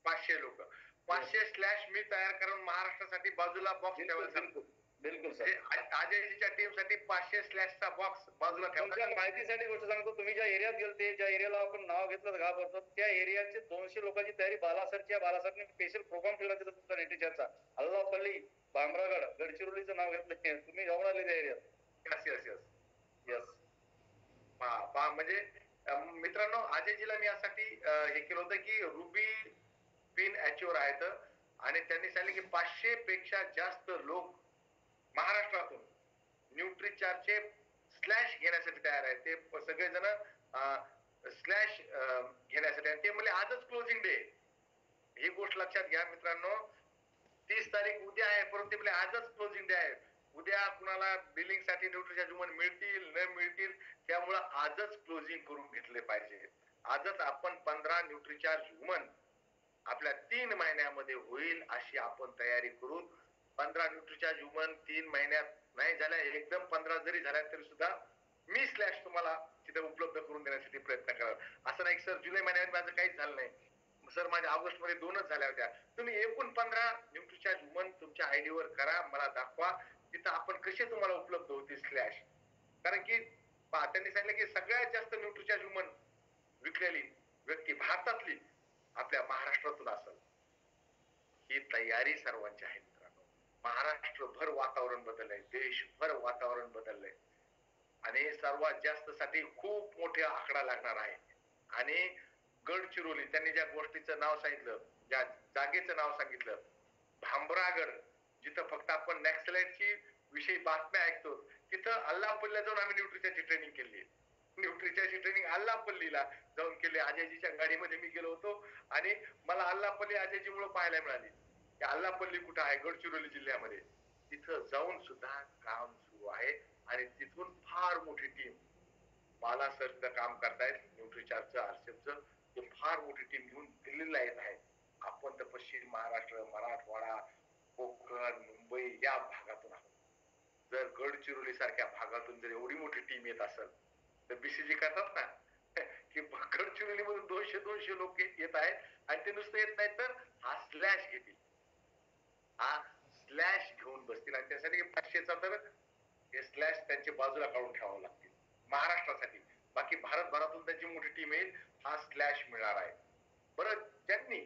500 लोक. 500 स्लॅश मी तयार करून महाराष्ट्रासाठी बाजूला बॉक्स ठेवायला. बिलकुल सर. अजयजीच्या टीम साठी 500 स्लॅशचा बॉक्स बाजूला तुमच्या ठेवा. माहितीसाठी गोष्ट सांगतो, तुम्ही ज्या एरियात गेलते, ज्या एरियाला आपण नाव घेतलं घाबरतो, त्या एरियाचे 200 लोकांची तयारी बालासरच्या, बालासरने स्पेशल प्रोग्राम ठेवला तिथं तुमचा नेटीचरचा. अल्लापल्ली, भामरागड, गडचिरोलीचं नाव घेतलं, तुम्ही जाऊन आले त्या एरियात. Yes yes yes yes. म्हणजे मित्रांनो, अजयजीला मी यासाठी हे केलं होतं की रुबी पिन अॅच्युअर आहेत आणि त्यांनी सांगितले की 500 पेक्षा जास्त लोक महाराष्ट्रातून न्यूट्रीचार्जचे स्लॅश घेण्यासाठी तयार आहेत. ते सगळेजण स्लॅश घेण्यासाठी, ते म्हणजे आजच क्लोजिंग डे. ही गोष्ट लक्षात घ्या मित्रांनो, 30 तारीख उद्या आहे, परंतु ते आजच क्लोजिंग डे आहे. उद्या कुणाला बिलिंग साठी न्यूट्रीचार्ज वुमन मिळतील न मिळतील, त्यामुळे आजच क्लोजिंग करून घेतले पाहिजे. आजच आपण 15 न्यूट्रीचार्ज वुमन आपल्या 3 महिन्यामध्ये होईल अशी आपण तयारी करू. 15 न्यूट्रीचार्ज वुमन 3 महिन्यात नाही झाल्या, एकदम 15 जरी झाल्या तरी सुद्धा मी स्लॅश तुम्हाला तिथे उपलब्ध करून देण्यासाठी प्रयत्न करा. असं नाही सर जुलै महिन्यात माझं काहीच झालं नाही सर, माझ्या ऑगस्ट मध्ये 2च झाल्या होत्या. तुम्ही एकूण 15 न्यूट्रीचार्ज वुमन तुमच्या आयडी वर करा, मला दाखवा, तिथं आपण कसे तुम्हाला उपलब्ध होतील स्लॅश. कारण की त्यांनी सांगितलं की सगळ्यात जास्त न्यूट्रीचार्ज वुमन विकलेली व्यक्ती भारतातली आपल्या महाराष्ट्रातून असेल. ही तयारी सर्वांची आहे मित्रांनो. महाराष्ट्रभर वातावरण बदललंय, देशभर वातावरण बदललंय आणि सर्वात जास्त साठी खूप मोठे आकडा लागणार आहे. आणि गडचिरोली, त्यांनी ज्या गोष्टीचं नाव सांगितलं, ज्या जागेचं नाव सांगितलं, भामरागड, जिथं फक्त आपण नॅक्सलाइटची विषयी बातम्या ऐकतो, तिथं अल्लापल्लीला जाऊन आम्ही न्यूट्रीचार्जची ट्रेनिंग केली. न्यूट्रीचार्जची ट्रेनिंग अल्लापल्लीला जाऊन केली. अजयजीच्या गाडीमध्ये मी गेलो होतो आणि मला अल्लापल्ली अजयजीमुळे पाहायला मिळाली. अल्लापल्ली कुठं आहे? गडचिरोली जिल्ह्यामध्ये. तिथं जाऊन सुद्धा काम सुरू आहे आणि तिथून फार मोठी टीम मला सर काम करतायत न्यूट्रीचार्जचं आरसीएमचं ते फार मोठी टीम घेऊन दिल्लीला येत आहे. आपण तर पश्चिम महाराष्ट्र, मराठवाडा, कोकण, मुंबई या भागातून आहोत. जर गडचिरोली सारख्या भागातून जर एवढी मोठी टीम येत असेल तर बीसीजी करतात ना की गडचिरोली मधून 200 लोक येत आहेत आणि ते नुसतं येत नाही तर हा स्लॅश घेतील, हा स्लॅश घेऊन बसतील आणि त्यासाठी 500चा तर हे स्लॅश त्यांच्या बाजूला काढून ठेवावं लागतील महाराष्ट्रासाठी. बाकी भारतभरातून त्यांची मोठी टीम येईल, हा स्लॅश मिळणार आहे. बरं, ज्यांनी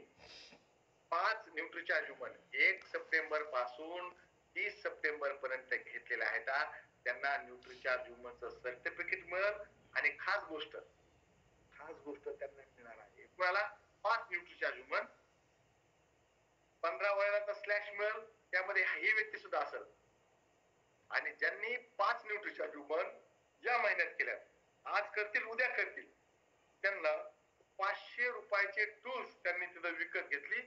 5 न्यूट्रीचार्ज ह्युमन 1 सप्टेंबर पासून 30 सप्टेंबर पर्यंत घेतलेले आहेत त्यांना न्यूट्रीचार्ज ह्युमनचं सर्टिफिकेट मिळेल आणि खास गोष्ट त्यांना मिळणार आहे. कुणाला 5 न्यूट्रीचार्ज ह्युमन 15 वयाचा स्लॅश मिळेल, त्यामध्ये ही व्यक्ती सुद्धा असेल. आणि ज्यांनी 5 न्यूट्रीचार्ज ह्युमन या महिन्यात केल्या, आज करतील उद्या करतील, त्यांना 500 रुपयाचे टूल्स त्यांनी तिथं विकत घेतली.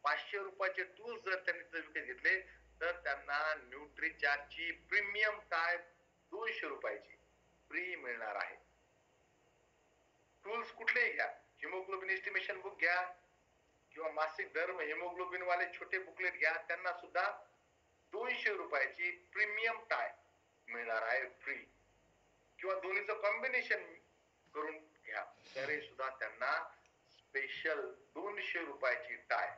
500 रुपयाचे टूल्स जर त्यांनी तिथं विकत घेतले तर त्यांना न्यूट्रीचार्जची प्रीमियम टाय 200 रुपयाची फ्री मिळणार आहे. टूल्स कुठलेही घ्या, हिमोग्लोबिन एस्टिमेशन बुक घ्या किंवा मासिक धर्म हिमोग्लोबिन वाले छोटे बुकलेट घ्या, त्यांना सुद्धा 200 रुपयाची प्रीमियम टाय मिळणार आहे फ्री. किंवा दोन्हीचं कॉम्बिनेशन करून घ्या तरी सुद्धा त्यांना स्पेशल 200 रुपयाची टाय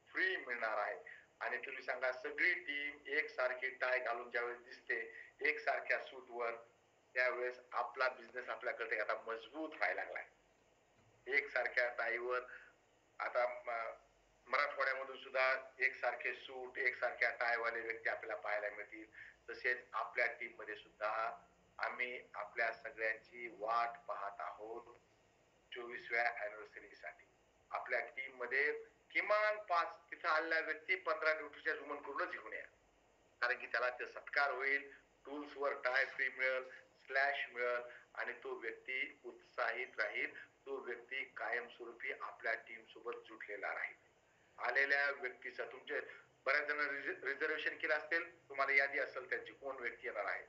फ्री मिळणार आहे. आणि तुम्ही सांगा, सगळी टीम एक सारखी टाय घालून ज्यावेळेस दिसते एक सारख्या सूटवर, त्यावेळेस आपला बिझनेस आपल्याकडे आता मजबूत व्हायला लागलाय. एक सारख्या टाईवर आता मराठवाड्यामधून सुद्धा एक सारखे सूट एक सारख्या टायवाले व्यक्ती आपल्याला पाहायला मिळतील. तसेच आपल्या टीम मध्ये सुद्धा आम्ही आपल्या सगळ्यांची वाट पाहत आहोत 24व्या अॅनिव्हर्सरी साठी. आपल्या टीम मध्ये किमान 5 तिथं आलेला व्यक्ती 15 न्यूट्रीच्या ह्युमन करूनच घेऊन या, कारण की त्याला ते सत्कार होईल, टूल्स वर टाय फ्री मिळेल, स्लॅश मिळेल आणि तो व्यक्ती उत्साहित राहील, तो व्यक्ती कायमस्वरूपी आपल्या टीम सोबत जुटलेला राहील. आलेल्या व्यक्तीचा तुमचे बऱ्याच जण रिझर्वेशन केलं असेल, तुम्हाला यादी असेल त्यांची कोण व्यक्ती येणार आहे,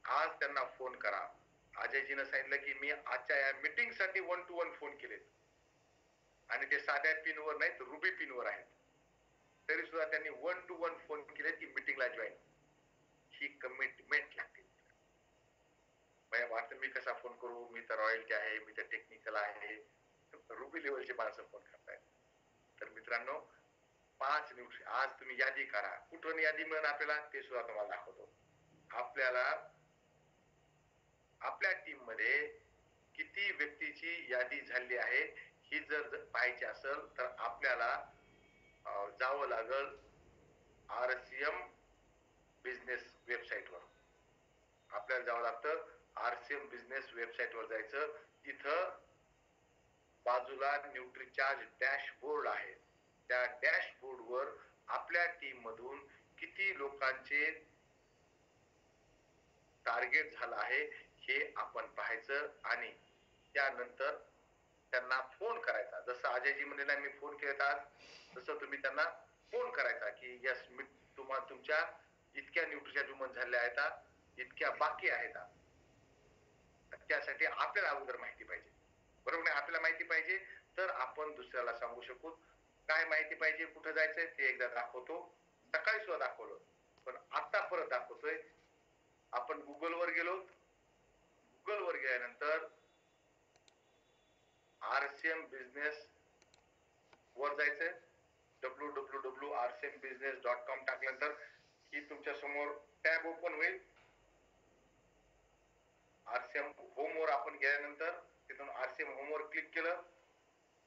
आज त्यांना फोन करा. अजयजीनं सांगितलं की मी आजच्या या मीटिंग साठी 1 to 1 फोन केलेत आणि ते साध्या पिनवर नाहीत रुबी पिनवर आहेत, तरी सुद्धा त्यांनी 1 to 1 फोन केले की मीटिंगला जॉईन. ही कमिटमेंट लागते. वाटतं मी कसा फोन करू, मी तर रॉयल्टी आहे, मी तर टेक्निकल आहे, रुबी लेवलचे माणसं फोन करतायत. तर मित्रांनो, 5 न्यूट्री आज तुम्ही यादी करा. कुठून यादी मिळेल आपल्याला ते सुद्धा तुम्हाला दाखवतो. आपल्याला आपल्या टीम मध्ये किती व्यक्तीची यादी झाली आहे ही जर पाहायची असेल तर आपल्याला जावं लागेल आरसीएम बिझनेस वेबसाईट वर. आपल्याला जावं लागतं आरसीएम बिझनेस वेबसाईट वर जायचं. तिथं बाजूला न्यूट्रीचार्ज डॅशबोर्ड आहे. त्या डॅशबोर्ड वर आपल्या टीम मधून किती लोकांचे टार्गेट झालं आहे हे आपण पाहायचं आणि त्यानंतर त्यांना फोन करायचा. जसं अजयजी म्हणजे मी फोन केला आज, तसं तुम्ही त्यांना फोन करायचा की यस मी तुमच्या इतक्या न्यूट्रीच्या ह्युमन झालेल्या आहेत, इतक्या बाकी आहेत. त्यासाठी आपल्याला अगोदर माहिती पाहिजे, बरोबर नाही? आपल्याला माहिती पाहिजे तर आपण दुसऱ्याला सांगू शकू. काय माहिती पाहिजे, कुठं जायचंय ते एकदा दाखवतो, सकाळी सुद्धा दाखवलं पण आता परत दाखवतोय. आपण गुगल वर गेलो, गुगल वर गेल्यानंतर आरसीएम बिझनेस वर जायचंय. www.rcmbusiness.com टाकल्यानंतर ही तुमच्या समोर टॅब ओपन होईल. आरसीएम होम वर आपण गेल्यानंतर तिथून आरसीएम होम वर क्लिक केलं,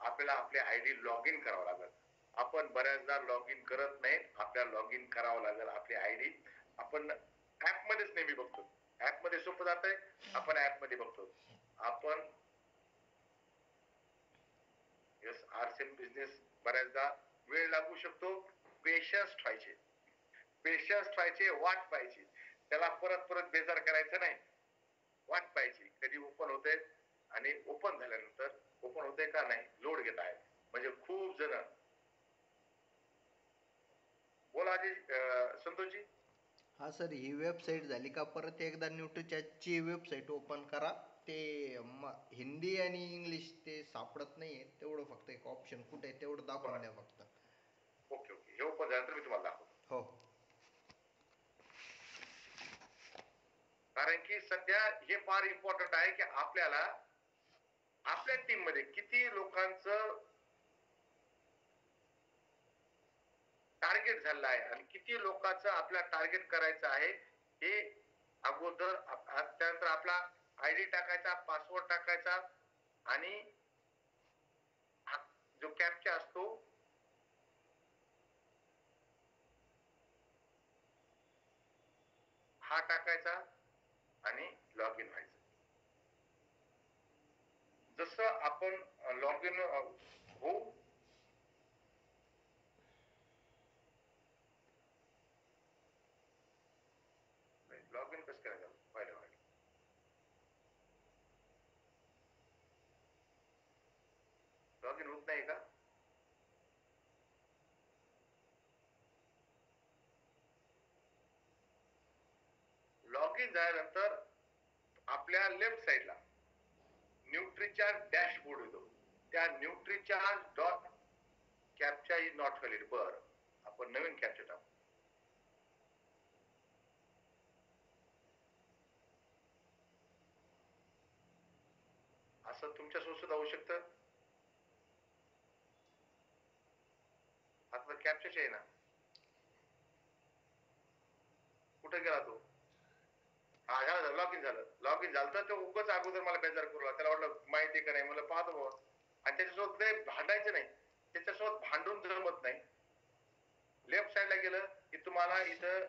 आपल्याला आपले आयडी लॉग इन करावं लागेल. आपण बऱ्याचदा लॉग इन करत नाही, आपल्याला लॉग इन करावं लागेल. आपली आयडी आपण ऍप मध्येच नेहमी बघतो, ऍप मध्ये सोपं जातंय, आपण ऍप मध्ये बघतो. आपण यस आरसीएम बिझनेस बऱ्याचदा वेळ लागू शकतो. पेशन्स ठेवायचे, पेशन्स ठेवायचे, वाट पाहायची. त्याला परत परत बेजार करायचं नाही, वाट पाहायची कधी ओपन होते. आणि ओपन झाल्यानंतर ओपन होते का नाही लोड घेत आहे म्हणजे खूप जण बोला आधी संतोषजी. हा सर, ही वेबसाईट झाली का परत एकदा न्यूट्रीचॅटची वेबसाईट ओपन करा. ते हिंदी आणि इंग्लिश ते सापडत नाहीये, तेवढं फक्त एक ऑप्शन कुठे आहे तेवढं दाखवून द्या फक्त. ओके ओके, हे ओपन झाल्यानंतर मी तुम्हाला दाखवतो. हो. कारण की सध्या हे फार इम्पॉर्टंट आहे की आपल्याला आपल्या टीम मध्ये किती लोकांचं टार्गेट झालेलं आहे आणि किती लोकांचं आपल्याला टार्गेट करायचं आहे हे अगोदर. त्यानंतर आपला आयडी टाकायचा, पासवर्ड टाकायचा आणि जो कॅप्चा असतो हा टाकायचा आणि लॉग इन व्हायचं. जसं आपण लॉग इन होऊ लॉग इन कसं करायचं पहिलं लॉग इन होत नाही का? लॉग इन झाल्यानंतर आपल्या लेफ्ट साईडला न्यूट्रीचार्ज डॅशबोर्ड येतो. त्या Nutricharge dot captcha is not valid. बर, आपण नवीन कॅप्चा टाकू. असं तुमच्या सुद्धा होऊ शकतं. आता कॅप्चाच आहे ना, कुठे गेला तो? हा झालं, लॉग इन झालं. लॉग इन झालं तर तो उगाच अगोदर मला बेजार करू लागला. त्याला वाटलं माहिती का नाही, मला पाहतो बाबा. आणि त्याच्यासोबत काही भांडायचं नाही, त्याच्यासोबत भांडून जमत नाही. लेफ्ट साईडला गेलं की तुम्हाला इथं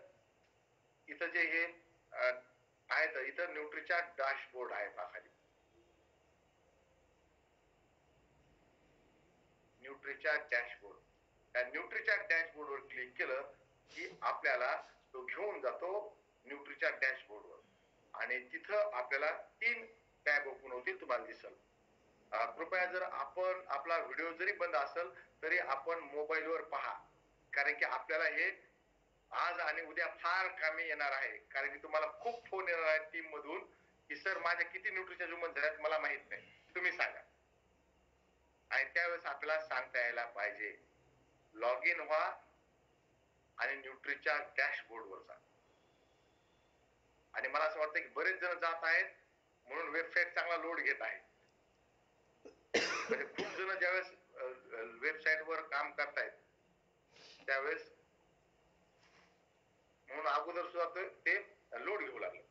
इथं जे हे आहेत, इथं न्यूट्रीचा डॅशबोर्ड आहे खाली. न्यूट्रीचा डॅशबोर्ड, त्या न्यूट्रीच्या डॅशबोर्डवर क्लिक केलं की आपल्याला तो घेऊन जातो न्यूट्रीच्या डॅशबोर्डवर आणि तिथं आपल्याला 3 टॅब ओपन होतील, तुम्हाला दिसल. कृपया जर आपण आपला व्हिडिओ जरी बंद असेल तरी आपण मोबाईलवर पहा, कारण की आपल्याला हे आज आणि उद्या फार कामी येणार आहे. कारण की तुम्हाला खूप फोन येणार आहेत टीम मधून की सर माझ्या किती न्यूट्रीच्या जुमन झाल्यात मला माहित नाही, तुम्ही सांगा. आणि त्यावेळेस आपल्याला सांगता यायला पाहिजे. लॉग इन व्हा आणि न्यूट्रीच्या डॅशबोर्डवर जा. आणि मला असं वाटतं की बरेच जण जात आहेत म्हणून वेबसाईट चांगला लोड घेत आहे. म्हणजे खूप जण ज्यावेळेस वेबसाईटवर काम करतायत त्यावेळेस म्हणून अगोदर सुद्धा ते लोड घेऊ लागले.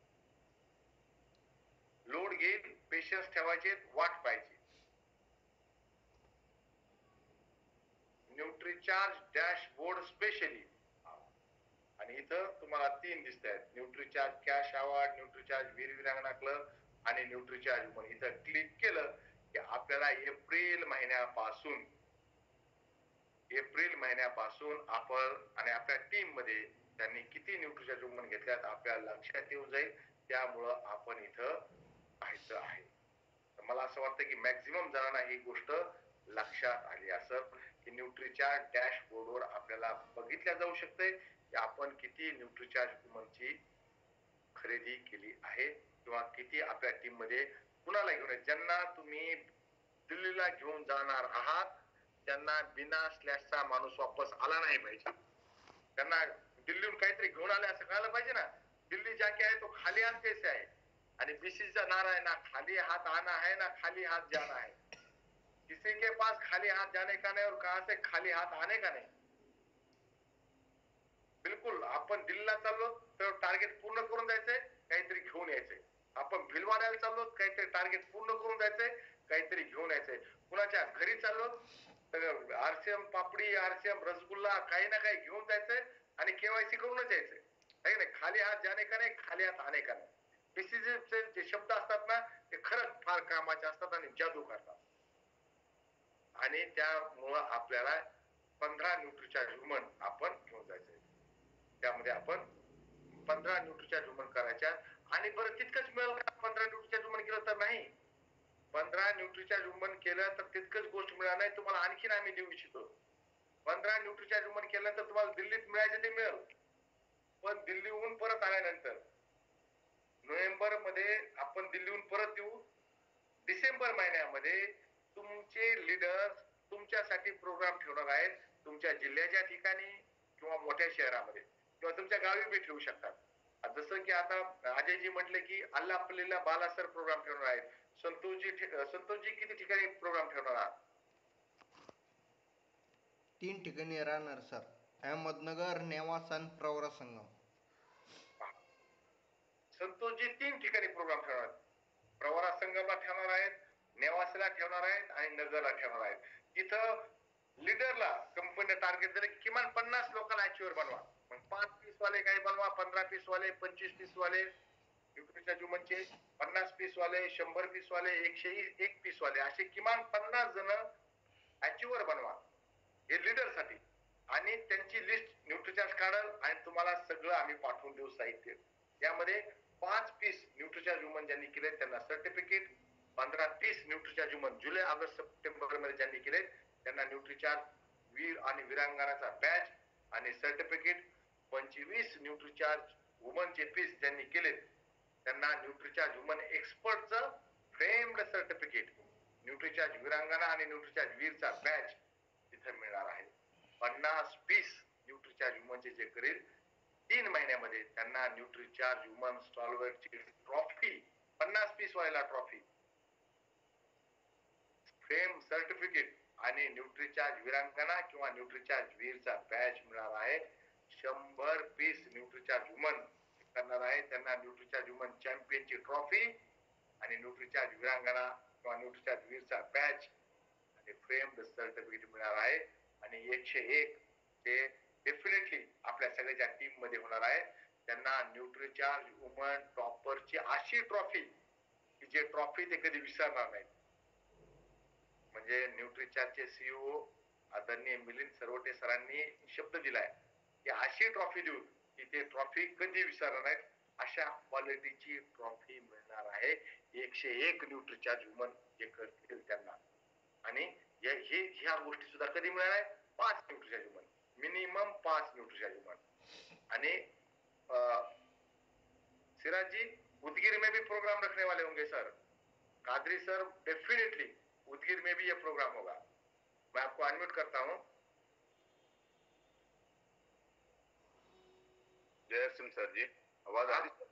लोड घेईल, पेशन्स ठेवायचे, वाट पाहिजे. न्यूट्रीचार्ज डॅशबोर्ड स्पेशली, आणि इथं तुम्हाला 3 दिसत आहेत, न्यूट्रीचार्ज कॅश अवॉर्ड, न्यूट्रीचार्ज वीर वीरांगणा क्लब आणि न्यूट्रीचार्ज वुमन. इथं क्लिक केलं की आपल्याला एप्रिल महिन्यापासून आपण आणि आपल्या टीम मध्ये त्यांनी किती न्यूट्रीचार्ज वुमन घेतल्यात आपल्याला लक्षात येऊन जाईल. त्यामुळं आपण इथं पाहायचं आहे. मला असं वाटतं की मॅक्झिमम जणांना ही गोष्ट लक्षात आली असेल की न्यूट्रीच्या डॅशबोर्डवर आपल्याला बघितल्या जाऊ शकते की आपण किती न्यूट्रीचार्ज वुमनची खरेदी केली आहे किंवा किती आपल्या टीम मध्ये कुणाला घेऊन. ज्यांना तुम्ही दिल्लीला घेऊन जाणार आहात त्यांना बिना स्लॅशचा माणूस वापस आला नाही पाहिजे. त्यांना दिल्लीहून काहीतरी घेऊन आले असं कळायला पाहिजे ना. दिल्ली जाके आहे तो खाली हाथ कैसे आहे, आणि बीसीसीचा नारा आहे ना खाली हाथ आना है ना खाली हाथ जाना है. किसी के पास खाली हाथ जाने का नहीं और कहां से खाली हाथ आने का नहीं. बिलकुल आपण दिल्लीला चाललो तर टार्गेट पूर्ण करून जायचंय, काहीतरी घेऊन यायचंय. आपण भिलवाड्याला चाललो काहीतरी टार्गेट पूर्ण करून जायचंय, काहीतरी घेऊन यायचंय. कुणाच्या घरी चाललो तर आरसीएम पापडी, आरसीएम रसगुल्ला काही ना काही घेऊन जायचंय आणि केवायसी करूनच यायचंय. आहे नाही, खाली हात जाणे का नाही खाली हात आणे का नाही. बीसीसीचे जे शब्द असतात ना ते खरंच फार कामाचे असतात आणि जादू करतात. आणि त्यामुळं आपल्याला 15 न्यूट्रीचार्ज वुमन आपण घेऊन जायचंय. त्यामध्ये आपण 15 न्यूट्रीचार्ज वुमन करायच्या. आणि बरं तितकंच मिळेल का 15 न्यूट्रीचार्ज वुमन केलं तर? नाही. 15 न्यूट्रीचार्ज वुमन केलं तर तितकंच गोष्ट मिळणार नाही, तुम्हाला आणखीन आम्ही देऊ इच्छितो. 15 न्यूट्रिचार्ज वुमन केल्यानंतर तुम्हाला दिल्लीत मिळायचं ते मिळेल, पण दिल्लीहून परत आल्यानंतर नोव्हेंबर मध्ये आपण दिल्लीहून परत येऊ, डिसेंबर महिन्यामध्ये तुमचे लीडर तुमच्यासाठी प्रोग्राम ठेवणार आहेत तुमच्या जिल्ह्याच्या ठिकाणी किंवा मोठ्या शहरामध्ये किंवा तुमच्या गावी बी ठेवू शकतात. जसं की आता अजयजी म्हटले की अल्लापल्लीला बालासर प्रोग्राम ठेवणार आहेत. संतोषजी किती ठिकाणी प्रोग्राम ठेवणार आहात? 3 ठिकाणी राहणार सर, अहमदनगर, नेवास आणि प्रवरा संगम. संतोषजी 3 ठिकाणी प्रोग्राम ठेवणार आहेत. प्रवरा संगमला ठेवणार आहेत, नेवासला ठेवणार आहेत आणि नगरला ठेवणार आहेत. तिथं लीडरला कंपनीने टार्गेट दिलं की किमान 50 लोकांना अचिव्हर बनवा. मग 5 पीस वाले काही बनवा, 15 पीस वाले, 25 पीस वाले न्यूट्रिचार्ज वुमनचे, 50 पीस वाले, 100 पीस वाले, 101 पीस वाले, असे किमान 50 जण अचिव्हर बनवा. हे लीडर साठी. आणि त्यांची लिस्ट न्यूट्रिचार्ज काढल आणि तुम्हाला सगळं आम्ही पाठवून देऊ साहित्य. यामध्ये 5 पीस न्यूट्रिचार्ज वुमन ज्यांनी केले त्यांना सर्टिफिकेट, 15-30 न्यूट्रिचार्ज वुमन जुलै ऑगस्ट सप्टेंबर मध्ये ज्यांनी केले त्यांना न्यूट्रिचार्ज वीर आणि वीरांगणाचा बॅच आणि सर्टिफिकेट, 25 न्यूट्रिचार्ज वुमनचे पीस ज्यांनी केले त्यांना न्यूट्रिचार्ज वुमन एक्सपर्टचं फ्रेम्ड सर्टिफिकेट, न्यूट्रिचार्ज वीरांगणा आणि न्यूट्रिचार्ज वीरचा बॅच तिथे मिळणार आहे. 50 पीस न्यूट्रिचार्ज वुमनचे जे करेल 3 महिन्यामध्ये त्यांना न्यूट्रिचार्ज वुमन स्टॉलवरची ट्रॉफी, 50 पीस वाला ट्रॉफी, फ्रेम सर्टिफिकेट आणि न्यूट्रिचार्ज वीरांगणा किंवा न्यूट्रिचार्ज वीरचा बॅच मिळणार आहे. 100 पीस न्यूट्रिचार्ज वुमन करणार आहे त्यांना न्यूट्रिचार्ज वुमन चॅम्पियनची ट्रॉफी आणि न्यूट्रिचार्ज वीरांगणा किंवा न्यूट्रिचार्ज वीरचा बॅच आणि फ्रेम्ड सर्टिफिकेट मिळणार आहे. आणि 101 ते डेफिनेटली आपल्या सगळ्याच्या टीम मध्ये होणार आहे. त्यांना न्यूट्रिचार्ज वुमन टॉपरची अशी ट्रॉफी की जे ट्रॉफी ते कधी विसरणार नाही. म्हणजे न्यूट्रिचार्जचे सीईओ आदरणीय मिलिंद सरवटे सरांनी शब्द दिलाय की अशी ट्रॉफी देऊ की ते ट्रॉफी कधी विसरणार नाहीत. अशा क्वालिटीची ट्रॉफी मिळणार आहे 101 न्यूट्रिचार्ज वुमन जे करतील त्यांना. आणि ह्या गोष्टी सुद्धा कधी मिळणार आहे? 5 न्यूट्रिचार्ज वुमन, मिनिमम 5 न्यूट्रिचार्ज वुमन. आणि सिराज जी, उदगीर में भी प्रोग्राम रखने वाले होंगे sir. Qadri sir, definitely Udgir में भी ये प्रोग्राम होगा. मैं आपको अनम्यूट करता हूँ. जय सिंह सर जी, आवाज आ रही?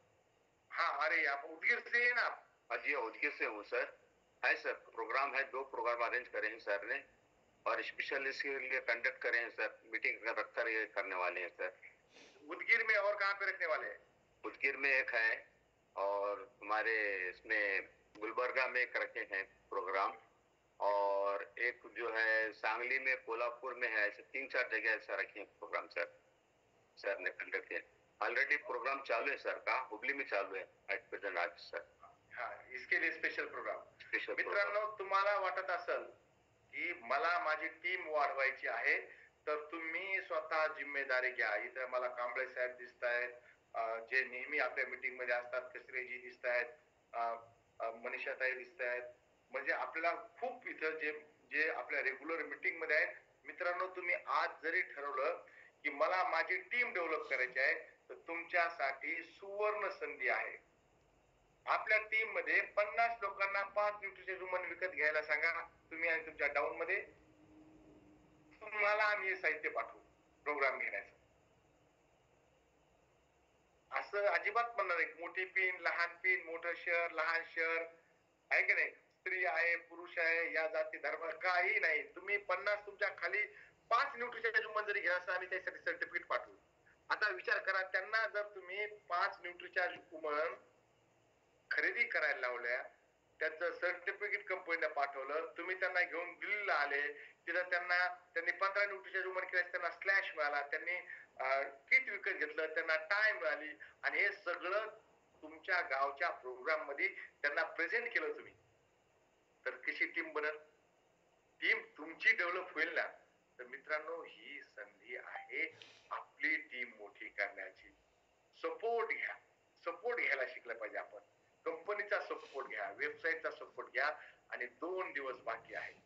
हाँ आ रही है. आप उदगीर से हैं ना? हाँ जी, उदगीर से हूँ सर. है सर, प्रोग्राम है, 2 प्रोग्राम अरेंज करे हैं सर ने और स्पेशल इसके लिए कंडक्ट करे हैं सर. मीटिंग रखकर ये करने वाले हैं सर. उदगीर में और कहाँ पे रखने वाले हैं? उदगीर में एक है और हमारे इसमें गुलबर्गा में एक रखे हैं प्रोग्राम, और एक जो है सांगली में, कोल्हापुर में है. ऐसे 3-4 जगह ऐसा रखे हैं प्रोग्राम सर ने कंडक्ट किया. ऑलरेडी प्रोग्राम चालू है सर का, हुबली में चालू है एट प्रेजेंट आज सर. हाँ, इसके लिए स्पेशल प्रोग्राम. स्पेशल मित्रांनो, तुम्हाला वाटत असेल की मला माझी टीम वाढवायची आहे तर तुम्ही स्वतः जिम्मेदारी घ्या. इथे मला कांबळे साहेब दिसत आहेत, जे नेहमी आपल्या मीटिंग मध्ये असतात, कसरेजी दिसत आहेत, मनीषाताई दिसत आहेत. म्हणजे आपल्याला खूप इथं जे आपल्या रेग्युलर मीटिंग मध्ये आहेत. मित्रांनो, तुम्ही आज जरी ठरवलं की मला माझी टीम डेव्हलप करायची आहे तर तुमच्यासाठी सुवर्ण संधी आहे. आपल्या टीम मध्ये 50 लोकांना 5 न्यूट्रिचार्ज वुमन विकत घ्यायला सांगा तुम्ही आणि तुमच्या टाउन मध्ये. तुम्हाला आम्ही हे साहित्य पाठवू प्रोग्राम घेण्याचं. असं अजिबात म्हणणार नाही मोठी पिन, लहान पिन, मोठं शहर, लहान शहर आहे की नाही, स्त्री आहे, पुरुष आहे, या जाती धर्म काही नाही. तुम्ही 50 तुमच्या खाली 5 न्यूट्रिचार्ज वुमन जरी घ्या असं आम्ही त्यासाठी सर्टिफिकेट पाठवू. आता विचार करा, त्यांना जर तुम्ही 5 न्यूट्रिचार्ज वुमन खरेदी करायला लावल्या, त्याचं सर्टिफिकेट कंपनीला पाठवलं, तुम्ही त्यांना घेऊन दिल्लीला आले, तिथं त्यांनी 15 न्यूट्रिचार्ज वुमन केल्या, त्यांना स्लॅश मिळाला, त्यांनी किट विकत घेतलं, त्यांना टाय मिळाली आणि हे सगळं तुमच्या गावच्या प्रोग्राम मध्ये त्यांना प्रेझेंट केलं तुम्ही, तर कशी टीम बनल? टीम तुमची डेव्हलप होईल ना. तर मित्रांनो, ही संधी आहे आपली टीम मोठी करण्याची. सपोर्ट घ्या. सपोर्ट घ्यायला शिकलं पाहिजे आपण. कंपनीचा सपोर्ट घ्या, वेबसाईटचा सपोर्ट घ्या. आणि 2 दिवस बाकी आहेत.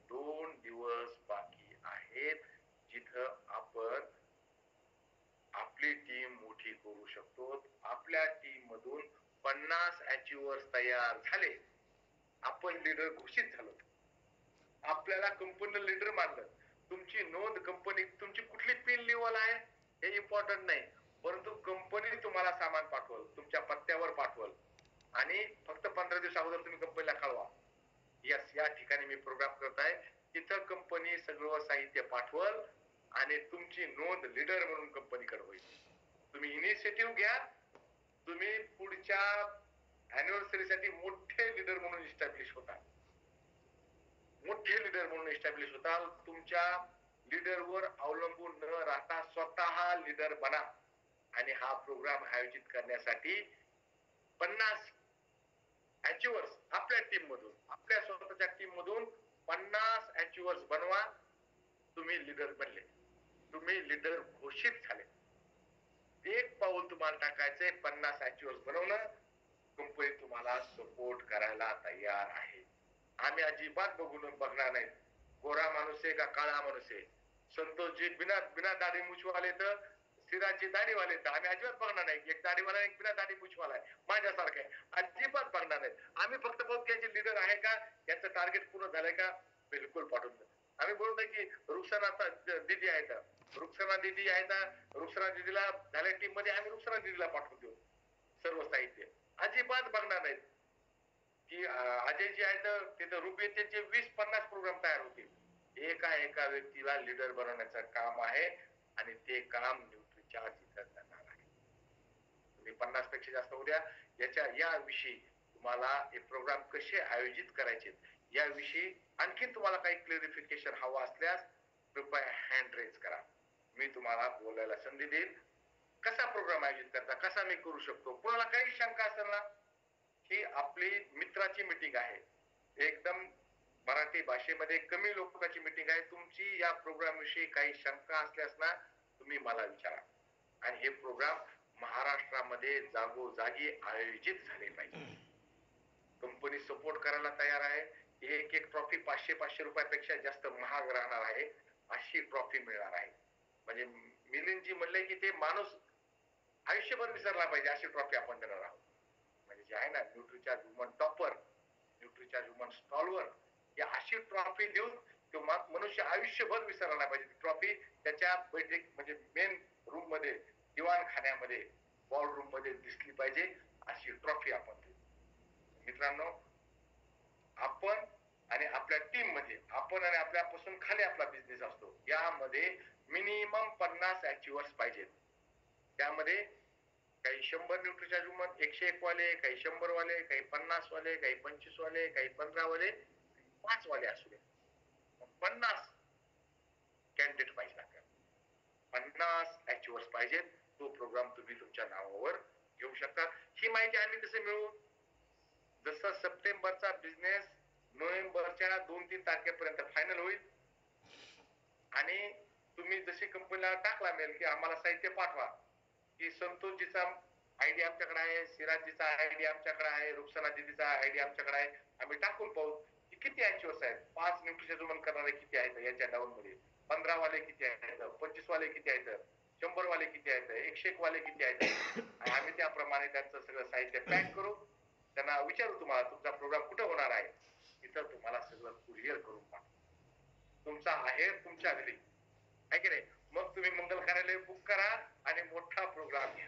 2 दिवस बाकी आहेत जिथं मोठी करू शकतो. आपल्या टीम मधून 50 अचिव्हर्स तयार झाले, आपण लीडर घोषित झालो, आपल्याला कंपनीला लीडर मानलं. तुमची नोंद कंपनी, तुमची कुठली पिन लेवल आहे हे इम्पॉर्टंट नाही, परंतु कंपनी तुम्हाला सामान पाठवल, तुमच्या पत्त्यावर पाठवल आणि फक्त 15 दिवस अगोदर तुम्ही कंपनीला कळवा, यस या ठिकाणी मी प्रोग्राम करत आहे, तिथं कंपनी सगळं साहित्य पाठवल आणि तुमची नोंद लीडर म्हणून कंपनीकडे होईल. तुम्ही इनिशिएटिव्ह घ्या, तुम्ही पुढच्या अॅनिव्हर्सरी साठी मोठे लीडर म्हणून इस्टॅब्लिश होता, मोठे लीडर म्हणून इस्टॅब्लिश होताल. तुमच्या लीडरवर अवलंबून न राहता स्वतः लीडर बना आणि हा प्रोग्राम आयोजित करण्यासाठी 50 अचिव्हर्स आपल्या टीम मधून, आपल्या स्वतःच्या टीम मधून 50 अचिव्हर्स बनवा. तुम्ही लीडर बनले, तुम्ही लीडर घोषित झाले. एक पाऊल तुम्हाला टाकायचंय, 50 अचिव्हर्स बनवणं. कंपनी तुम्हाला सपोर्ट करायला तयार आहे. आम्ही अजिबात बघणार नाही गोरा माणूस आहे का काळा माणूस आहे. संतोषजी बिना बिना दाढी मुछवाले तर सिराजची दाढीवाले तर आम्ही अजिबात बघणार नाही. एक दाढीवाला एक बिना दाढी मुछवाला आहे माझ्यासारखं आहे, अजिबात बघणार नाही. आम्ही फक्त बघू यांचे लीडर आहे का, यांचं टार्गेट पूर्ण झालंय का, बिलकुल पाठवून द्या. आम्ही बोलतो की रुखसाना दीदी आहेत, रुखसाना दीदी आहेत, रुखसाना दीदीला झाल्या टीम मध्ये आम्ही रुखसाना दीदीला पाठवून देऊ सर्व साहित्य. अजिबात बघणार नाहीत की अजयजी आहेत तिथं रुपये त्यांचे 20-50 प्रोग्राम तयार होतील. एका व्यक्तीला लीडर बनवण्याचं काम आहे आणि ते काम न्यूट्रीचार्ज इथं करणार आहे. तुम्ही 50 पेक्षा जास्त उद्या याविषयी तुम्हाला हे प्रोग्राम कसे आयोजित करायचे याविषयी आणखी तुम्हाला काही क्लेरिफिकेशन हवं असल्यास कृपया हँड रेज करा, मी तुम्हाला बोलायला संधी देईल. कसा प्रोग्राम आयोजित करता, कसा मी करू शकतो. कोणाला काही शंका असेल ना, ही आपली मित्राची मीटिंग आहे, एकदम मराठी भाषेमध्ये कमी लोकांची मीटिंग आहे. तुमची या प्रोग्राम विषयी काही शंका असल्यास ना तुम्ही मला विचारा. आणि हे प्रोग्राम महाराष्ट्रामध्ये जागोजागी आयोजित झाले पाहिजे. कंपनी सपोर्ट करायला तयार आहे. एक ट्रॉफी 500 रुपयापेक्षा जास्त महाग राहणार आहे, अशी ट्रॉफी मिळणार आहे. म्हणजे मिलिंदजी म्हणले की ते माणूस आयुष्यभर विसरला पाहिजे अशी ट्रॉफी आपण देणार आहोत. म्हणजे जे आहे ना Nutricharge human topper, Nutricharge human stalwart, या अशी ट्रॉफी देऊन तो मनुष्य आयुष्यभर विसरला पाहिजे. ट्रॉफी त्याच्या बैठक म्हणजे मेन रूम मध्ये, दिवाणखान्यामध्ये, बॉल रूम मध्ये दिसली पाहिजे अशी ट्रॉफी आपण देऊ. मित्रांनो, आपण आणि आपल्या टीम मध्ये, आपण आणि आपल्यापासून खाली आपला बिझनेस असतो, यामध्ये मिनिमम 50 अचिव्हर्स पाहिजेत. त्यामध्ये काही 100 न्यूट्रीचार्ज ह्युमन, 101 वाले, काही 100 वाले, काही 50 वाले, काही 25 वाले, काही 15 वाले, 5 वाले असू दे, 50 कॅन्डिडेट पाहिजे आपल्याला. 50 अचिव्हर्स पाहिजेत. तो प्रोग्राम तुम्ही तुमच्या नावावर घेऊ शकता. ही माहिती आम्ही कसे मिळवू? जसं सप्टेंबरचा बिझनेस नोव्हेंबरच्या 2-3 तारखेपर्यंत फायनल होईल आणि तुम्ही जशी कंपनीला टाकला मेल की आम्हाला साहित्य पाठवा, की संतोषजीचा आयडी आमच्याकडे आहे, सिराजजीचा आयडी आमच्याकडे आहे, रुखसाना दीदीचा आयडी आमच्याकडे आहे, आम्ही टाकून पाहू की किती अचिव्हर्स आहेत. 5 न्यूट्रिशन ह्युमन करणारे किती आहेत याच्या डाऊन मध्ये, 15 वाले किती आहेत, 25 वाले किती आहेत, 100 वाले किती आहेत, 101 वाले किती आहेत. आणि आम्ही त्याप्रमाणे त्यांचं सगळं साहित्य पॅक करू. त्यांना विचारू तुम्हाला तुमचा प्रोग्राम कुठे होणार आहे, तिथं तुम्हाला सगळं कुरिअर करून पाठवू. तुमचा आहेर तुमच्या घरी आहे की नाही. मग तुम्ही मंगल कार्यालय बुक करा आणि मोठा प्रोग्राम घ्या.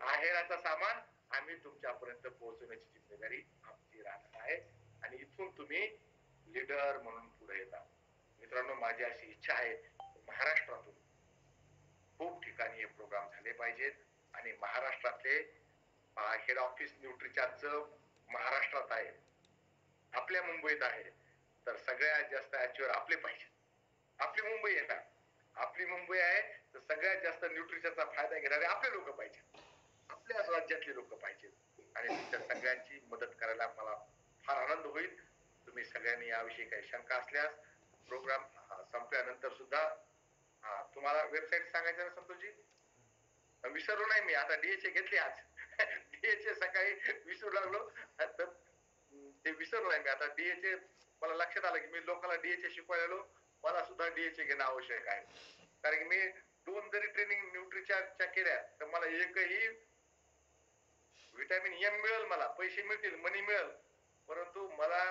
आहेराचा सामान आम्ही तुमच्यापर्यंत पोहोचवण्याची जिम्मेदारी आमची राहणार आहे आणि इथून तुम्ही लीडर म्हणून पुढे येता. मित्रांनो, माझी अशी इच्छा आहे महाराष्ट्रातून खूप ठिकाणी हे प्रोग्राम झाले पाहिजेत आणि महाराष्ट्रातले हेड ऑफिस न्यूट्रीचार्जचं महाराष्ट्रात आहे, आपल्या मुंबईत आहे, तर सगळ्यात जास्त अचिव्हर आपले पाहिजे. आपली मुंबई आहे ना, आपली मुंबई आहे तर सगळ्यात जास्त न्यूट्रिशनचा फायदा घेणारे आपले लोक पाहिजे, आपल्याच राज्यातले लोक पाहिजेत आणि तुमच्या सगळ्यांची मदत करायला मला फार आनंद होईल. तुम्ही सगळ्यांनी याविषयी काही शंका असल्यास प्रोग्राम संपल्यानंतर सुद्धा तुम्हाला वेबसाईट सांगायचं ना संतोषजी, विसरलो नाही मी, आता डीएचए घेतली आज डीएचए सकाळी विसरू लागलो तर ते विसरलो नाही मी. आता डीएचए मला लक्षात आलं की मी लोकांना डीएचए शिकवायला, मला सुद्धा डीएचए घेणं आवश्यक आहे. कारण की मी 2 जरी ट्रेनिंग न्यूट्रीच्या केल्या तर मला एकही विटॅमिन एम मिळेल, मला पैसे मिळतील, मनी मिळेल, परंतु मला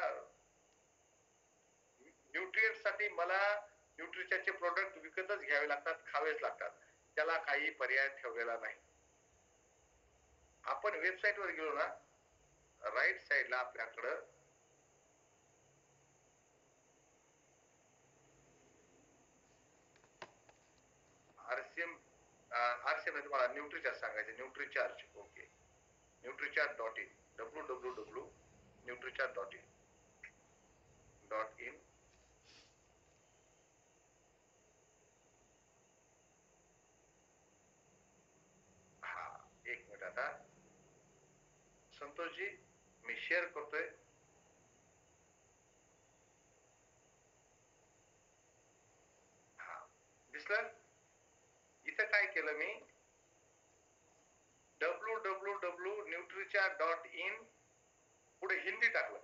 न्यूट्रिएंट साठी मला न्यूट्रिच्याचे प्रोडक्ट विकतच घ्यावे लागतात, खावेच लागतात. त्याला काही पर्याय ठेवलेला नाही. आपण वेबसाईट वर गेलो ना, राईट साइडला आपल्याकडं आरसीएम तुम्हाला न्यूट्रीचार्ज सांगायचे, न्यूट्रीचार्ज. Okay, न्यूट्रीचार्ज.in, www.nutrichart.in. हा, एक मिनिट आता संतोषजी, मी शेअर करतोय. हा, दिसलं? इथं काय केलं मी, www.nutrichart.in पुढे हिंदी टाकलं.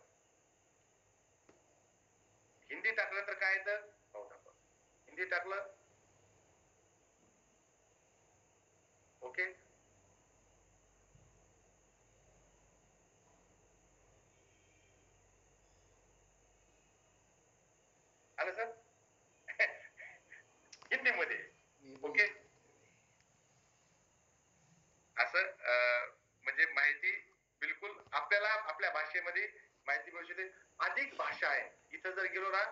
हिंदी टाकलं तर काय येतं, हिंदी टाकलं. ओके, आलं सर? हिंदीमध्ये. ओके, असं म्हणजे माहिती बिलकुल आपल्याला आपल्या भाषेमध्ये माहिती मिळू शकते. अधिक भाषा आहे. इथं जर गेलो ना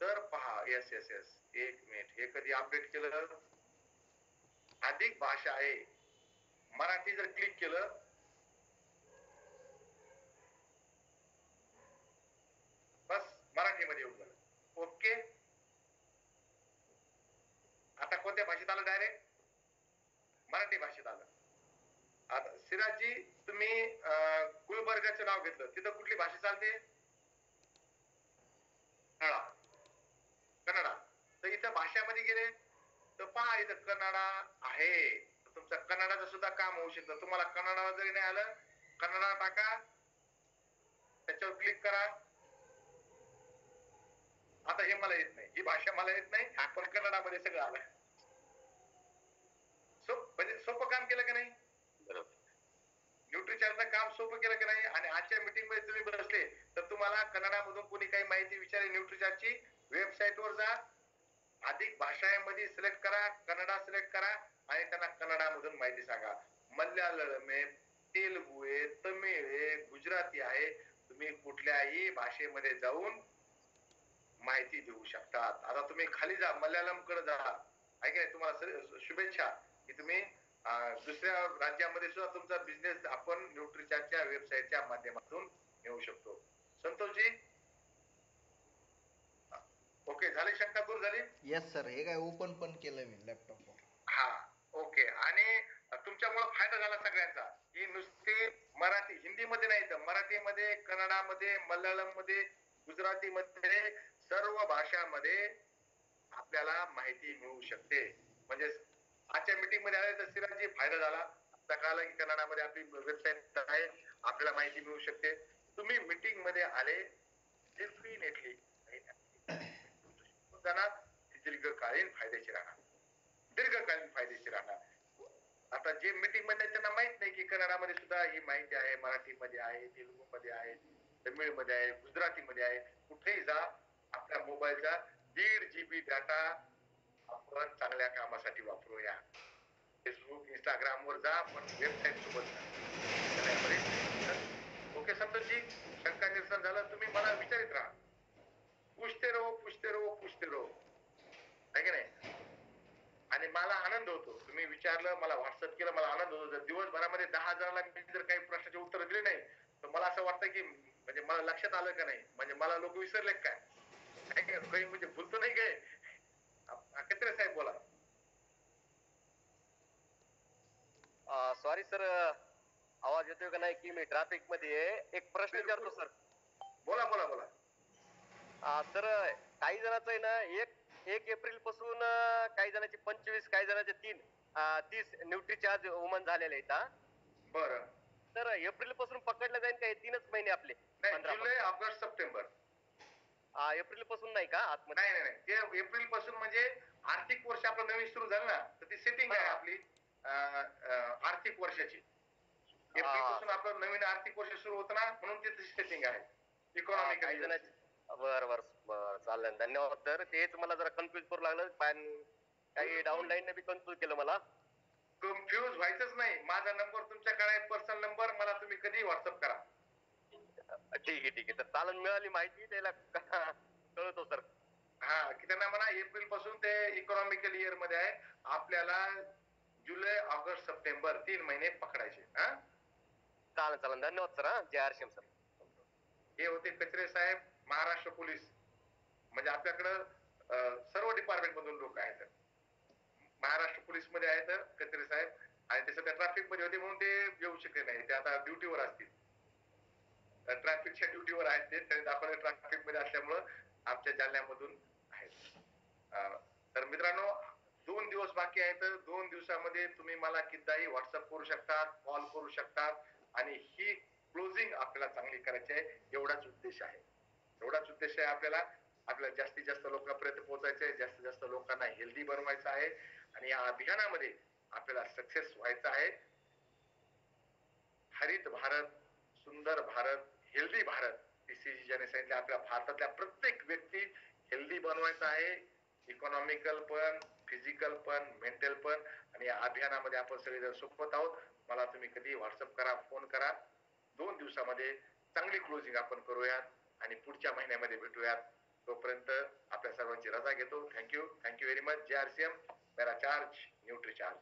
तर पहा, येस येस येस, एक मिनिट, हे कधी अपडेट केलं, अधिक भाषा आहे. मराठी जर क्लिक केलं, बस मराठीमध्ये येऊन गेलं. ओके, आता कोणत्या भाषेत आलं, डायरेक्ट मराठी भाषेत आलं. आता सिराजजी, तुम्ही गुलबर्गाचं नाव घेतलं, तिथं कुठली भाषा चालते, कन्नडा. तर इथं भाषामध्ये गेले तर पहा, इथं कन्नडा आहे. तुमचं कन्नडाचं सुद्धा काम होऊ शकतं. तुम्हाला कन्नडा जरी नाही आलं, कन्नडा टाका, त्याच्यावर क्लिक करा. आता हे मला येत नाही, ही भाषा मला येत नाही, पण कन्नडामध्ये सगळं आलं. म्हणजे सोपं काम केलं का नाही? बरोबर. न्यूट्रीचार्जचं काम सोपं केलं की नाही? आणि आजच्या मीटिंग मध्ये तुम्ही बसले तर तुम्हाला कन्नडामधून कोणी काही माहिती विचारेल, न्यूट्रीचार्जची वेबसाईट वर जा, अधिक भाषांमध्ये सिलेक्ट करा, कन्नडा सिलेक्ट करा आणि त्यांना कन्नडामधून माहिती सांगा. मल्याळम आहे, तेलुगू आहे, तमिळ आहे, गुजराती आहे, तुम्ही कुठल्याही भाषेमध्ये जाऊन माहिती देऊ शकतात. आता तुम्ही खाली जा, मल्याळम कडे जा, ऐका, तुम्हाला शुभेच्छा की तुम्ही दुसऱ्या राज्यामध्ये सुद्धा तुमचा बिझनेस आपण न्यूट्रीचार्जच्या वेबसाईटच्या माध्यमातून घेऊ शकतो. संतोषजी, ओके झाली, शंका दूर झाली? येस सर, हे काय ओपन पण केलं मी लॅपटॉपवर. हा, ओके. आणि तुमच्यामुळे फायदा झाला सगळ्यांचा, की नुसती मराठी, हिंदीमध्ये नाही तर मराठीमध्ये, कन्नडामध्ये, मल्याळम मध्ये, गुजराती मध्ये, सर्व भाषांमध्ये आपल्याला माहिती मिळू शकते. म्हणजे आजच्या मीटिंग मध्ये आले तर सिराजजी फायदा झाला. कळालं की कन्नडामध्ये आपली वेबसाईट आहे, आपल्याला माहिती मिळू शकते. तुम्ही मीटिंग मध्ये आले, डेफिनेटली दीर्घकालीन फायद्याची राहणार, दीर्घकालीन फायदेशीर राहणार. आता जे मीटिंग मध्ये त्यांना माहित नाही की कन्नडामध्ये सुद्धा ही माहिती आहे, मराठीमध्ये आहे, तेलुगू मध्ये आहे, तमिळ मध्ये आहे, गुजराती मध्ये आहे. कुठेही जा, आपल्या मोबाईलचा 1.5 GB डाटा आपण चांगल्या कामासाठी वापरूया. फेसबुक, इंस्टाग्राम वर जा, पण वेबसाईट सोबत जा. ओके संतोषजी, शंका निरसन झालं. तुम्ही मला विचारित राहा, पूछते रहो पूछते रहो पूछते रहो, आहे की नाही? आणि मला आनंद होतो, तुम्ही विचारलं, मला व्हॉट्सअप केलं, मला आनंद होतो. जर दिवसभरामध्ये 10,000ला मी जर काही प्रश्नाचे उत्तर दिले नाही तर मला असं वाटतं की म्हणजे मला लक्षात आलं का नाही, म्हणजे मला लोक विसरले काय, काही म्हणजे भूलतो नाही काय. कत्रे साहेब बोला. सॉरी सर, आवाज येतोय का नाही की मी ट्रॅफिक मध्ये आहे. एक प्रश्न विचारतो सर. बोला बोला बोला. सर, काही जणांचं आहे ना, 1 एप्रिल पासून काही जणांचे 25, काही जणांचे 30 न्यूट्रीचार्ज वुमन झालेले आहेत. बरं, तर एप्रिल पासून पकडलं जाईल का हे 3च महिने आपले? नाही, जुलै, ऑगस्ट, सप्टेंबर. एप्रिल पासून नाही का आतमध्ये? नाही नाही नाही, ते एप्रिल पासून म्हणजे आर्थिक वर्ष आपलं नवीन सुरू झालं ना, तर ती सेटिंग आहे आपली आर्थिक वर्षाची. एप्रिल पासून आपलं नवीन आर्थिक वर्ष सुरू होतं ना, म्हणून ते सेटिंग आहे इकॉनॉमिकल. बर बर बर, चालेल, धन्यवाद सर. तेच मला जरा कन्फ्युज करू लागलं, पण काही डाऊनलाईन ने बी कन्फ्युज केलं मला. कन्फ्युज व्हायचंच नाही. माझा नंबर तुमच्याकडे आहे, पर्सनल नंबर, मला तुम्ही कधी व्हॉट्सअप करा. ठीक आहे ठीक आहे, तर चालन, मिळाली माहिती त्याला कळवतो सर. हा, की त्यांना म्हणा एप्रिल पासून ते इकॉनॉमिकल इयर मध्ये आहे, आपल्याला जुलै ऑगस्ट सप्टेंबर 3 महिने पकडायचे. हा, चालेल चालेल, धन्यवाद सर. हा, जय आरसीएम सर. हे होते कचरे साहेब, महाराष्ट्र पोलीस. म्हणजे आपल्याकडं सर्व डिपार्टमेंट मधून लोक आहेत. महाराष्ट्र पोलीस मध्ये आहेत कचरे साहेब, आणि ते सध्या ट्रॅफिक मध्ये होते म्हणून ते येऊ शकले नाही. ते आता ड्युटीवर असतील, ट्रॅफिकच्या ड्युटीवर आहेत. ते त्यांनी दाखवले ट्रॅफिक मध्ये असल्यामुळं आमच्या जालन्यामधून आहेत. तर मित्रांनो, 2 दिवस बाकी आहेत. 2 दिवसामध्ये तुम्ही मला कितीही व्हॉट्सअप करू शकता, कॉल करू शकता, आणि ही क्लोजिंग आपल्याला चांगली करायची आहे. एवढाच उद्देश आहे, एवढाच उद्देश आहे आपल्याला जास्तीत जास्त लोकांपर्यंत पोहोचायचं आहे, जास्तीत जास्त लोकांना हेल्दी बनवायचं आहे, आणि या अभियानामध्ये आपल्याला सक्सेस व्हायचं आहे. हरित भारत, सुंदर भारत, हेल्दी भारत, PCG ज्याने सांगितलं, आपल्या भारतातल्या प्रत्येक व्यक्ती हेल्दी बनवायचा आहे, इकॉनॉमिकल पण, फिजिकल पण, मेंटल पण. आणि या अभियानामध्ये आपण सगळेजण सोबत आहोत. मला तुम्ही कधी व्हॉट्सअप करा, फोन करा. 2 दिवसामध्ये चांगली क्लोजिंग आपण करूयात, आणि पुढच्या महिन्यामध्ये भेटूयात. तोपर्यंत आपल्या सर्वांची रजा घेतो. Thank you very much. जय आरसीएम. मेरा चार्ज न्यूट्री चार्ज.